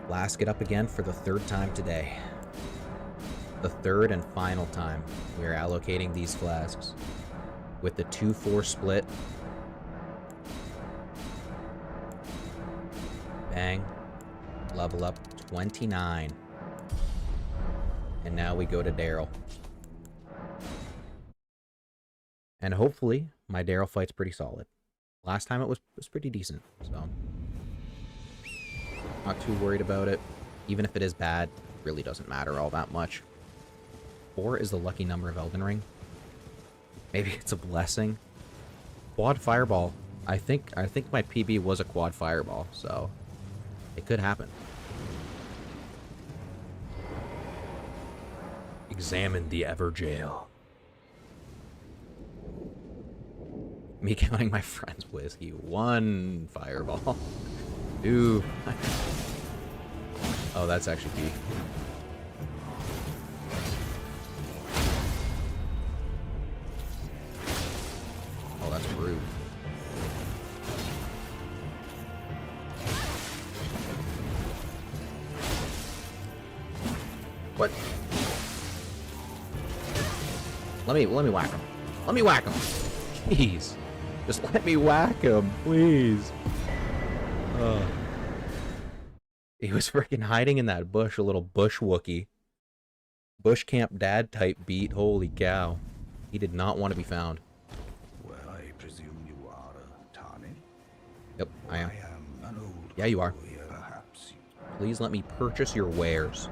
Flask it up again for the 3rd time today. The 3rd and final time we are allocating these flasks. With the 2-4 split. Bang. Level up 29. And now we go to Daryl. And hopefully, my Daryl fight's pretty solid. Last time it was pretty decent, so... Not too worried about it. Even if it is bad, it really doesn't matter all that much. 4 is the lucky number of Elden Ring. Maybe it's a blessing. Quad Fireball. I think my PB was a Quad Fireball, so... It could happen. Examine the Everjail. Me counting my friend's whiskey. 1 fireball. 2. Oh, that's actually key. Oh, that's rude. What? Let me whack him. Let me whack him. Jeez. Just let me whack him, please. He was freaking hiding in that bush, a little bush Wookie. Bush camp dad type beat. Holy cow. He did not want to be found. Well, I presume you are a Tani? Yep, I am. An old Yeah, you are. foe here, perhaps. Please let me purchase your wares.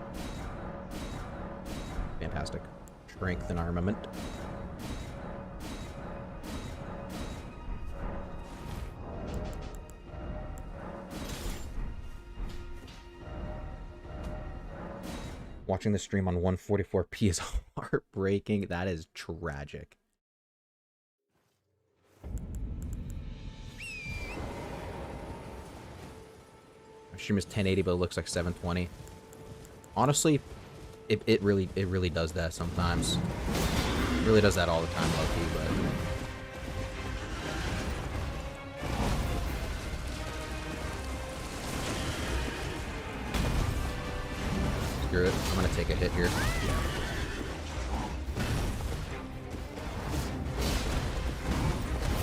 Fantastic. Strength and armament. Watching the stream on 144p is heartbreaking. That is tragic. My stream is 1080, but it looks like 720. Honestly, it really does that sometimes. It really does that all the time, low-key, but... Screw it. I'm gonna take a hit here.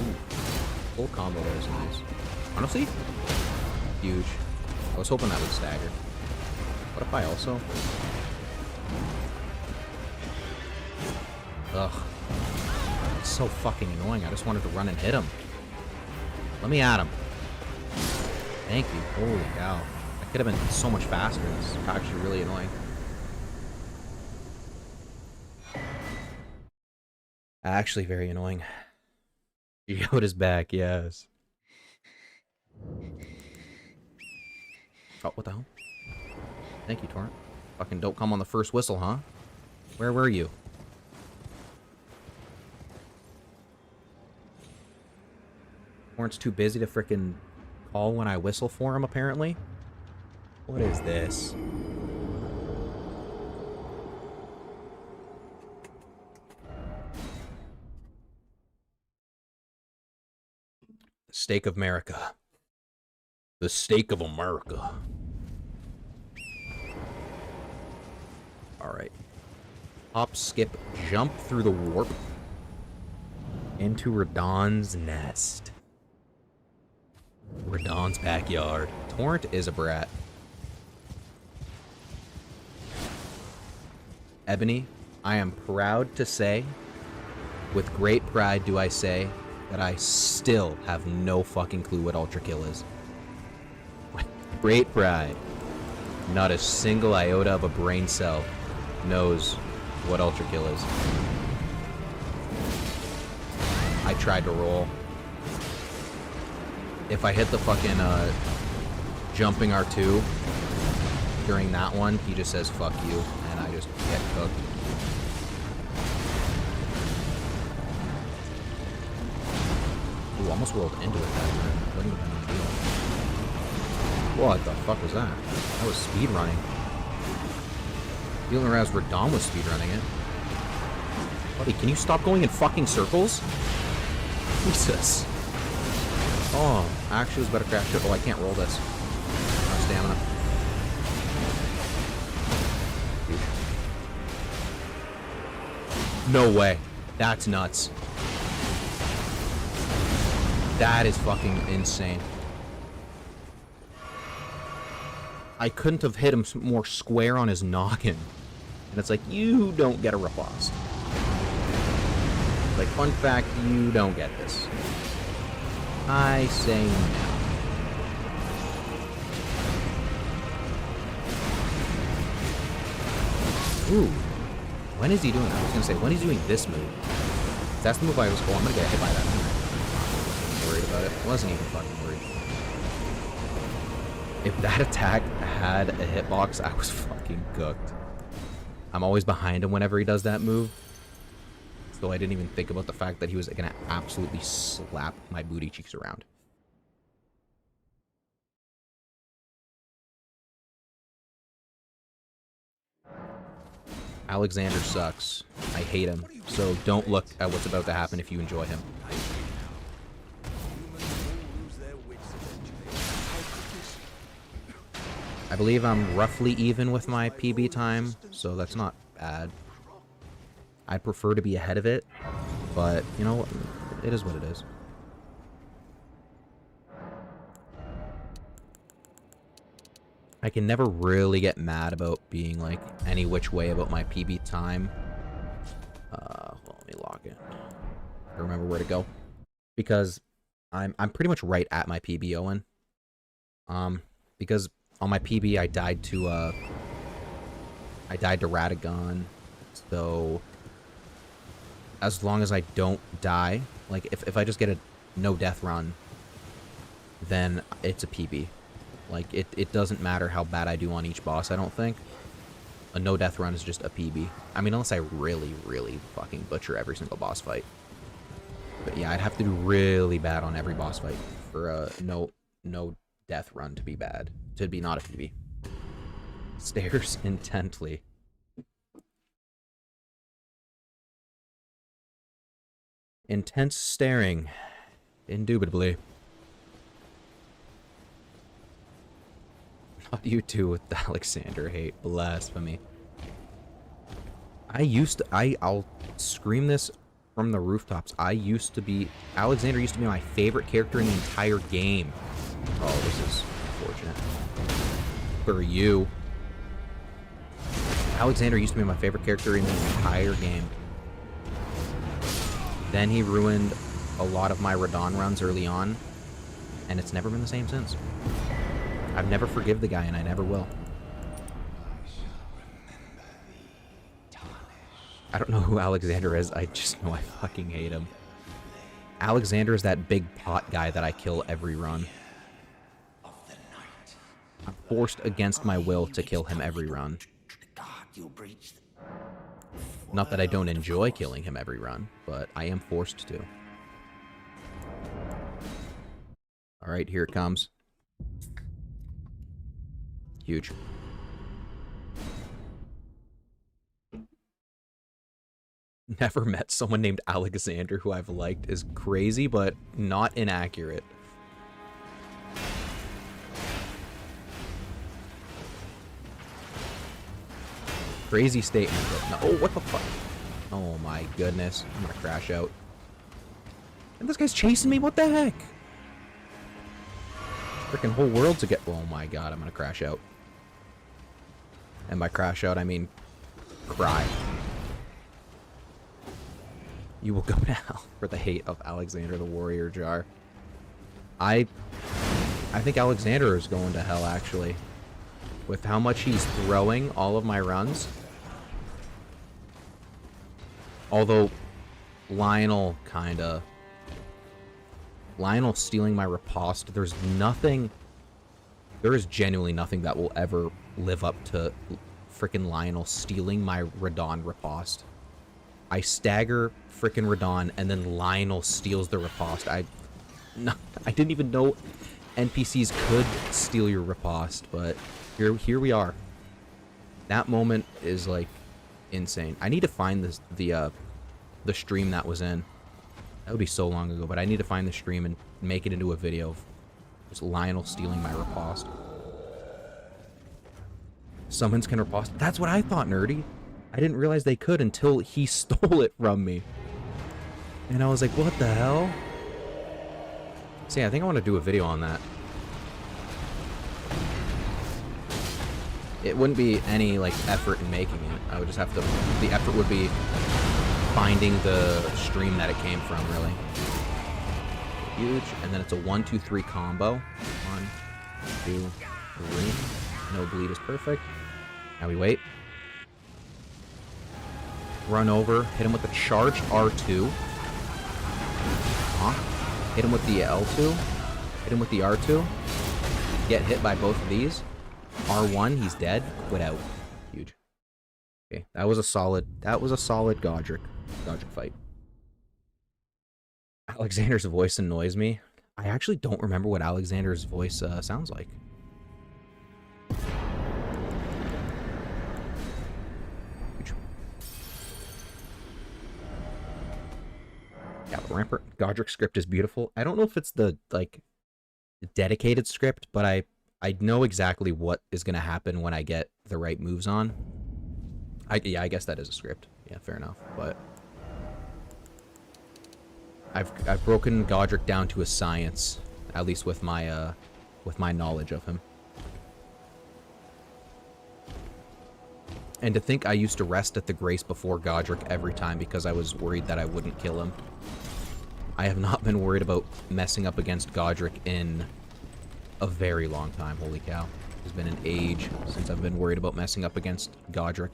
Ooh. Full combo there is nice. Honestly, huge. I was hoping that would stagger. What if I also... Ugh. It's so fucking annoying. I just wanted to run and hit him. Let me at him. Thank you. Holy cow. That could have been so much faster. It's actually really annoying. Actually very annoying. Yoda's back, yes. Oh, what the hell? Thank you, Torrent. Fucking don't come on the first whistle, huh? Where were you? Torrent's too busy to frickin' call when I whistle for him, apparently? What is this? The Steak of America. The Steak of America. Alright. Hop, skip, jump through the warp into Radahn's nest. Radahn's backyard. Torrent is a brat. Ebony, I am proud to say, with great pride do I say, that I still have no fucking clue what Ultra Kill is. With great pride. Not a single iota of a brain cell knows what Ultra Kill is. I tried to roll. If I hit the fucking jumping R2 during that one, he just says fuck you, and I just get cooked. Ooh, almost rolled into it that time. Wouldn't have been ideal. What the fuck was that? That was speedrunning. Feeling around as Radahn was speedrunning it. Buddy, can you stop going in fucking circles? Jesus. Oh, actually, it was better crash it. Oh, I can't roll this. No stamina. Dude. No way. That's nuts. That is fucking insane. I couldn't have hit him more square on his noggin. And it's like, you don't get a riposte. Like, fun fact, you don't get this. I say no. Ooh. When is he doing that? I was gonna say, when he's doing this move. If that's the move I was going, I'm gonna get hit by that move. Worried about it. Wasn't even fucking worried. If that attack had a hitbox, I was fucking cooked. I'm always behind him whenever he does that move. So I didn't even think about the fact that he was gonna absolutely slap my booty cheeks around. Alexander sucks. I hate him. So don't look at what's about to happen if you enjoy him. I believe I'm roughly even with my PB time, so that's not bad. I'd prefer to be ahead of it, but, you know, it is what it is. I can never really get mad about being, like, any which way about my PB time. Well, let me log in. I remember where to go. Because I'm pretty much right at my PB, Owen. Because on my PB I died to Radagon. So as long as I don't die, like if I just get a no death run, then it's a PB. Like it doesn't matter how bad I do on each boss, I don't think. A no death run is just a PB. I mean, unless I really, really fucking butcher every single boss fight. But yeah, I'd have to do really bad on every boss fight for a no death run to be bad. To be not a PB. Stares intently. Intense staring. Indubitably. Not you two with the Alexander hate. Blasphemy. I'll scream this from the rooftops. Alexander used to be my favorite character in the entire game. Oh, this is unfortunate. For you. Alexander used to be my favorite character in the entire game. Then he ruined a lot of my Radon runs early on, and it's never been the same since. I've never forgive the guy, and I never will. I don't know who Alexander is, I just know I fucking hate him. Alexander is that big pot guy that I kill every run. I'm forced against my will to kill him every run. Not that I don't enjoy killing him every run, but I am forced to. Alright, here it comes. Huge. Never met someone named Alexander who I've liked is crazy, but not inaccurate. Crazy statement, but no. Oh, what the fuck? Oh my goodness. I'm gonna crash out. And this guy's chasing me? What the heck? Freaking whole world to get. Oh my god, I'm gonna crash out. And by crash out, I mean cry. You will go to hell for the hate of Alexander the Warrior Jar. I think Alexander is going to hell, actually. With how much he's throwing all of my runs. Although, Lionel stealing my riposte. There is genuinely nothing that will ever live up to frickin' Lionel stealing my Radon riposte. I stagger frickin' Radon, and then Lionel steals the riposte. I didn't even know NPCs could steal your riposte, but here we are. That moment is like insane. I need to find the stream that was in. That would be so long ago, but I need to find the stream and make it into a video of just Lionel stealing my riposte. Summons can riposte. That's what I thought, nerdy. I didn't realize they could until he stole it from me. And I was like, what the hell? See, I think I want to do a video on that. It wouldn't be any, like, effort in making it. I would just have to... The effort would be finding the stream that it came from, really. Huge. And then it's a 1, 2, 3 combo. 1, 2, 3. No bleed is perfect. Now we wait. Run over. Hit him with the charged R2. Hit him with the L2. Hit him with the R2. Get hit by both of these. R1, he's dead. Quit out. Huge. Okay, that was a solid Godric fight. Alexander's voice annoys me. I actually don't remember what Alexander's voice sounds like. Huge. Yeah, the Rampart Godric script is beautiful. I don't know if it's the, like, dedicated script, but I know exactly what is going to happen when I get the right moves on. Yeah, I guess that is a script. Yeah, fair enough. But I've broken Godric down to a science, at least with my knowledge of him. And to think I used to rest at the Grace before Godric every time because I was worried that I wouldn't kill him. I have not been worried about messing up against Godric in a very long time. Holy cow. It's been an age since I've been worried about messing up against Godric.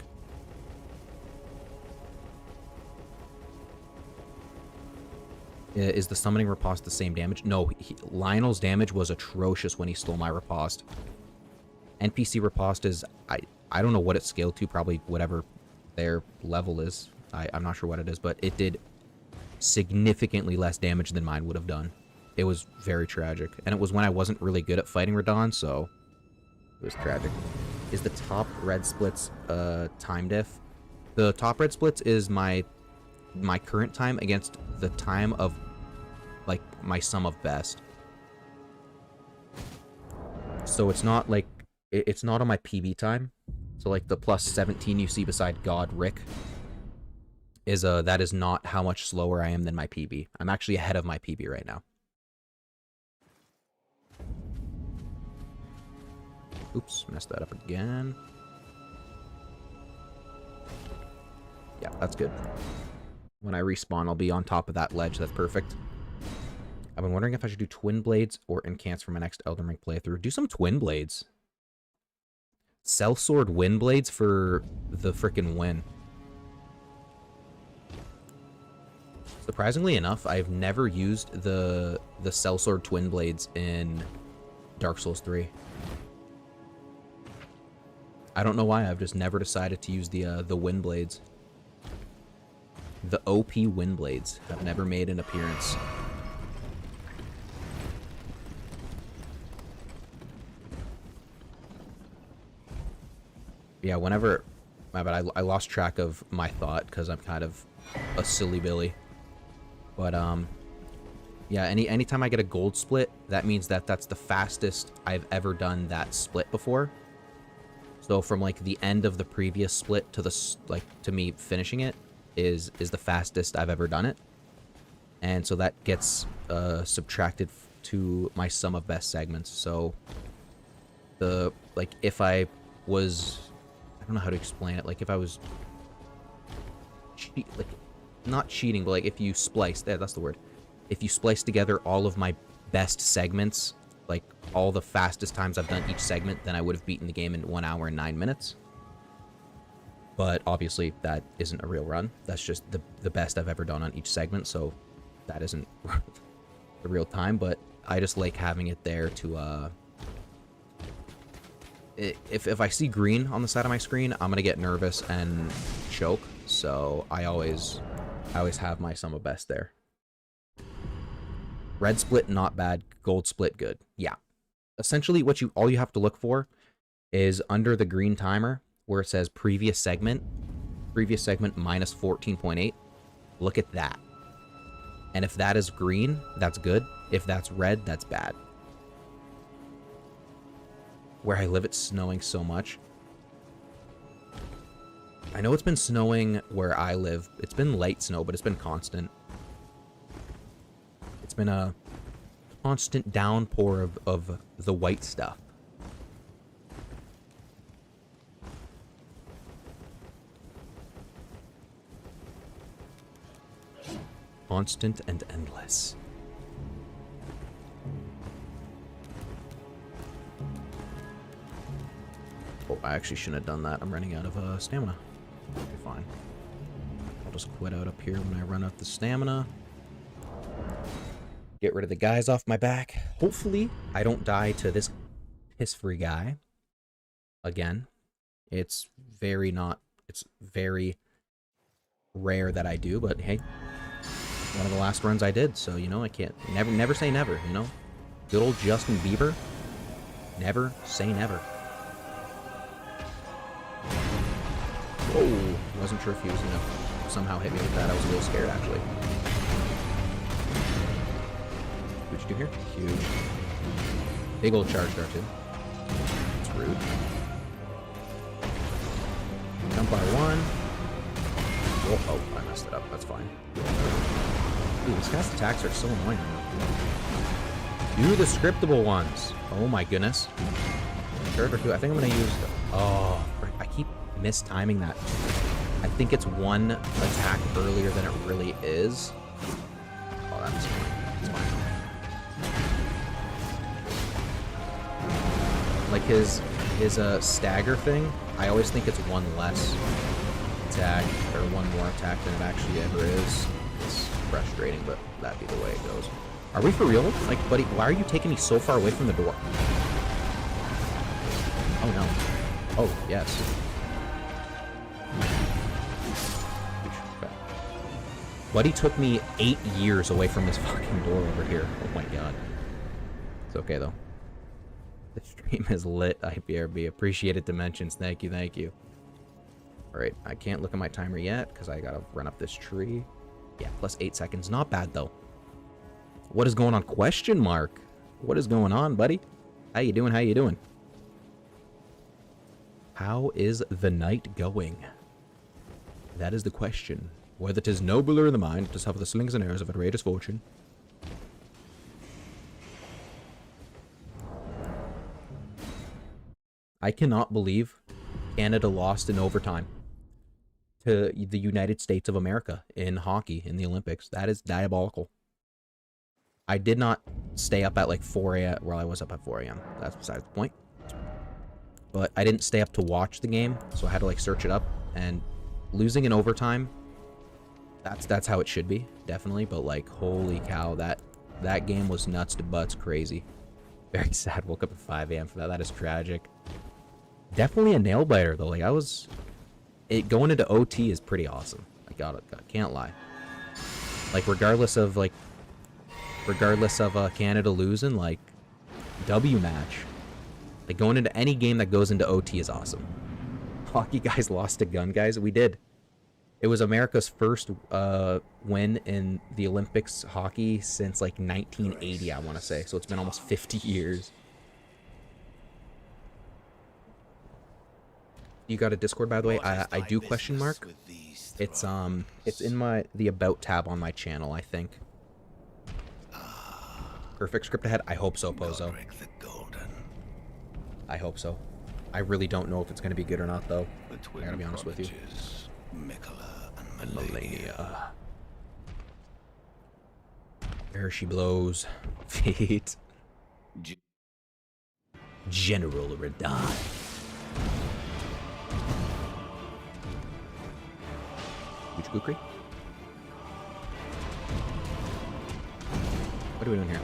Is the summoning riposte the same damage? No, Lionel's damage was atrocious when he stole my riposte. NPC riposte is... I don't know what it's scaled to, probably whatever their level is. I'm not sure what it is, but it did significantly less damage than mine would have done. It was very tragic. And it was when I wasn't really good at fighting Radahn, so it was tragic. Is the top red splits time diff? The top red splits is my current time against the time of, like, my sum of best. So it's not like, it's not on my PB time. So like the plus 17 you see beside Godric is that is not how much slower I am than my PB. I'm actually ahead of my PB right now. Oops, messed that up again. Yeah, that's good. When I respawn, I'll be on top of that ledge. That's perfect. I've been wondering if I should do Twin Blades or Incants for my next Elden Ring playthrough. Do some Twin Blades. Sellsword Wind Blades for the frickin' win. Surprisingly enough, I've never used the Sellsword Twin Blades in Dark Souls 3. I don't know why, I've just never decided to use the Wind Blades. The OP Wind Blades have never made an appearance. Yeah, whenever... My bad, I lost track of my thought because I'm kind of a silly Billy. But, yeah, anytime I get a gold split, that means that that's the fastest I've ever done that split before. So from, like, the end of the previous split to the, like, to me finishing it is the fastest I've ever done it. And so that gets subtracted to my sum of best segments. So, like, if I was... I don't know how to explain it. Like, if I was... not cheating, but, like, if you splice... that's the word. If you splice together all of my best segments, like, all the fastest times I've done each segment, then I would have beaten the game in 1 hour and 9 minutes. But, obviously, that isn't a real run. That's just the best I've ever done on each segment, so that isn't the real time. But I just like having it there to, If I see green on the side of my screen, I'm gonna get nervous and choke. So I always have my sum of best there. Red split, not bad. Gold split, good. Yeah. Essentially, all you have to look for is under the green timer where it says previous segment minus 14.8. Look at that. And if that is green, that's good. If that's red, that's bad. Where I live, it's snowing so much. I know it's been snowing where I live. It's been light snow, but it's been constant. It's been a constant downpour of the white stuff. Constant and endless. Oh, I actually shouldn't have done that. I'm running out of stamina. Okay, fine. I'll just quit out up here when I run out the stamina. Get rid of the guys off my back. Hopefully, I don't die to this piss-free guy. Again. It's very rare that I do, but hey. One of the last runs I did, so, you know, I can't... Never say never, you know? Good old Justin Bieber. Never say never. Oh, wasn't sure if he was going to somehow hit me with that. I was a little scared, actually. What'd you do here? Huge. Big old charge there, too. It's rude. Jump by one. Oh, I messed it up. That's fine. Ooh, this guy's attacks are so annoying. Do the scriptable ones. Oh my goodness. I think I'm going to use... Oh, I keep mistiming that. I think it's one attack earlier than it really is. Oh, that's fine. That's fine. Like his stagger thing, I always think it's one less attack, or one more attack than it actually ever is. It's frustrating, but that'd be the way it goes. Are we for real? Like, buddy, why are you taking me so far away from the door? Oh, no. Oh, yes. Okay. Buddy took me 8 years away from this fucking door over here. Oh my god. It's okay, though. The stream is lit, IPRB. Appreciated dimensions. Thank you, thank you. Alright, I can't look at my timer yet, because I gotta run up this tree. Yeah, plus 8 seconds. Not bad, though. What is going on? Question mark. What is going on, buddy? How you doing? How you doing? How is the night going? That is the question. Whether 'tis nobler in the mind to suffer the slings and arrows of outrageous fortune. I cannot believe Canada lost in overtime to the United States of America in hockey in the Olympics. That is diabolical. I did not stay up at like 4 a.m. Well, I was up at 4 a.m. That's besides the point. But I didn't stay up to watch the game, so I had to like search it up. And losing in overtime, that's how it should be, definitely. But like, holy cow, that game was nuts to butts crazy. Very sad. Woke up at 5 a.m. for that. That is tragic. Definitely a nail biter though. Like going into OT is pretty awesome. I can't lie. Like regardless of Canada losing, like W match. Like going into any game that goes into OT is awesome. Hockey guys lost to gun guys. We did. It was America's first win in the Olympics hockey since like 1980, I want to say. So it's been almost 50 years. You got a Discord, by the way? I do question mark. It's in the about tab on my channel, I think. Perfect script ahead. I hope so, Pozo. I hope so. I really don't know if it's going to be good or not, though. I gotta be honest with you. And Melania. There she blows. Feet. General Radon. Huge Kukri? What are we doing here?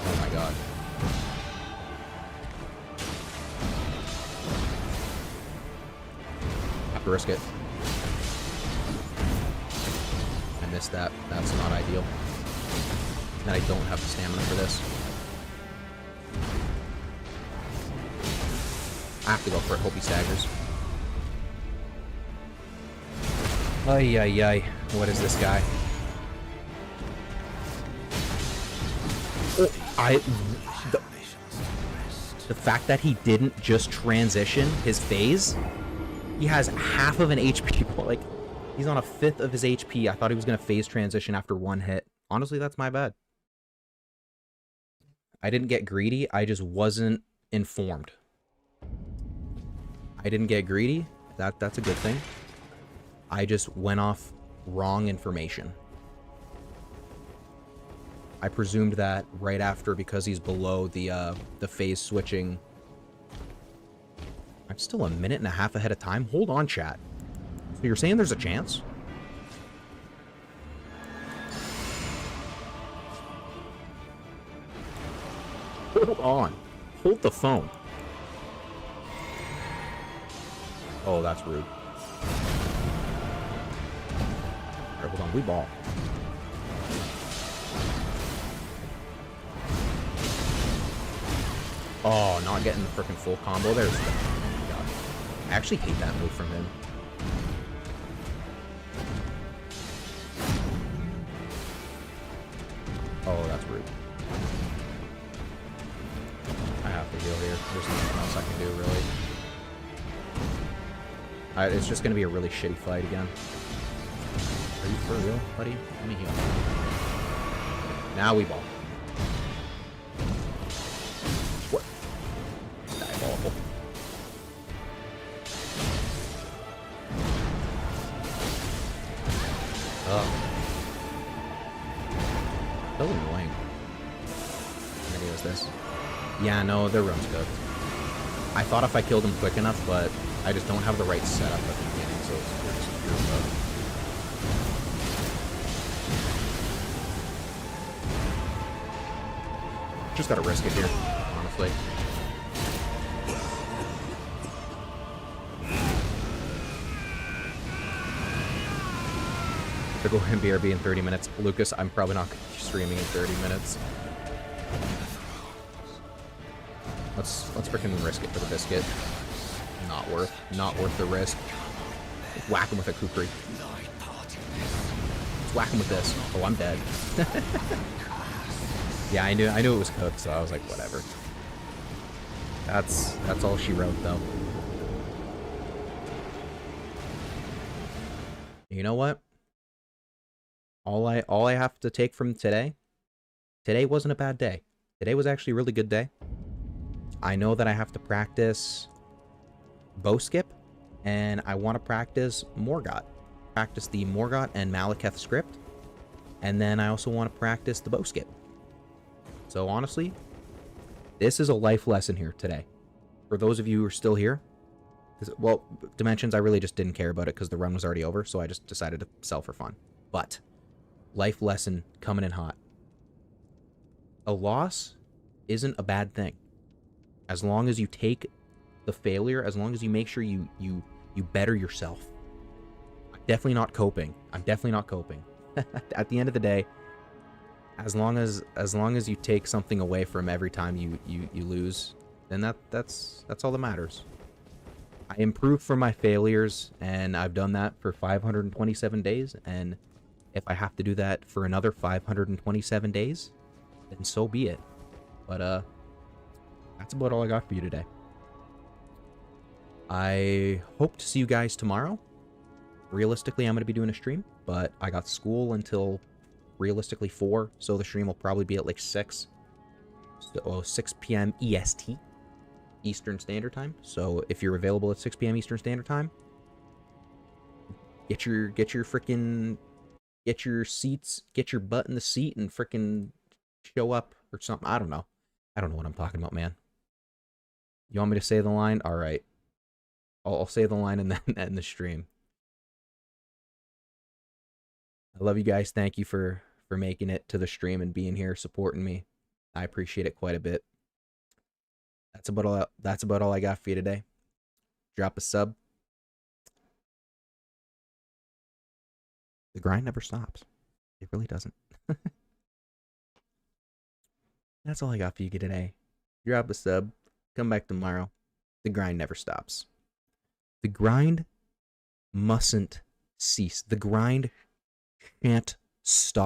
Oh my god. Have to risk it. I missed that. That's not ideal. And I don't have the stamina for this. I have to go for it. Hope he staggers. Ay, ay, ay. What is this guy? Oh, the fact that he didn't just transition his phase, he has half of an HP. Like, he's on a fifth of his HP. I thought he was going to phase transition after one hit. Honestly, that's my bad. I didn't get greedy. I just wasn't informed. I didn't get greedy. That's a good thing. I just went off wrong information. I presumed that right after, because he's below the phase switching. I'm still a minute and a half ahead of time. Hold on, chat. So you're saying there's a chance? Hold on. Hold the phone. Oh, that's rude. Alright, hold on. We ball. Oh, not getting the freaking full combo there. Oh my god. I actually hate that move from him. Oh, that's rude. I have to heal here. There's nothing else I can do, really. It's just going to be a really shitty fight again. Are you for real, buddy? Let me heal. Now we ball. What? Diabolical. Ugh. So annoying. What video is this? Yeah, no, their room's cooked. I thought if I killed them quick enough, but I just don't have the right setup at the beginning, so it's just pure bug. Just gotta risk it here, honestly. To go and BRB in 30 minutes. Lucas, I'm probably not streaming in 30 minutes. Let's freaking risk it for the biscuit. Not worth the risk. Whack him with a kukri. Let's whack him with this. Oh, I'm dead. Yeah, I knew it was cooked, so I was like, whatever. That's all she wrote, though. You know what? All I have to take from today wasn't a bad day. Today was actually a really good day. I know that I have to practice bow skip, and I want to practice Morgott. Practice the Morgott and Malekith script, and then I also want to practice the bow skip. So honestly, this is a life lesson here today. For those of you who are still here, well, Dimensions, I really just didn't care about it because the run was already over, so I just decided to sell for fun. But life lesson coming in hot. A loss isn't a bad thing. As long as you take the failure, as long as you make sure you better yourself. I'm definitely not coping. At the end of the day, as long as you take something away from every time you lose, then that's all that matters. I improved from my failures, and I've done that for 527 days, and if I have to do that for another 527 days, then so be it. But that's about all I got for you today. I hope to see you guys tomorrow. Realistically, I'm going to be doing a stream, but I got school until realistically 4, so the stream will probably be at like 6. So 6 p.m. EST, Eastern Standard Time. So if you're available at 6 p.m. Eastern Standard Time, get your seats, get your butt in the seat, and frickin' show up or something. I don't know what I'm talking about, man. You want me to say the line? All right. I'll say the line and then end the stream. I love you guys. Thank you for making it to the stream and being here, supporting me. I appreciate it quite a bit. That's about all I got for you today. Drop a sub. The grind never stops. It really doesn't. That's all I got for you today. Drop a sub. Come back tomorrow. The grind never stops. The grind mustn't cease. The grind can't stop.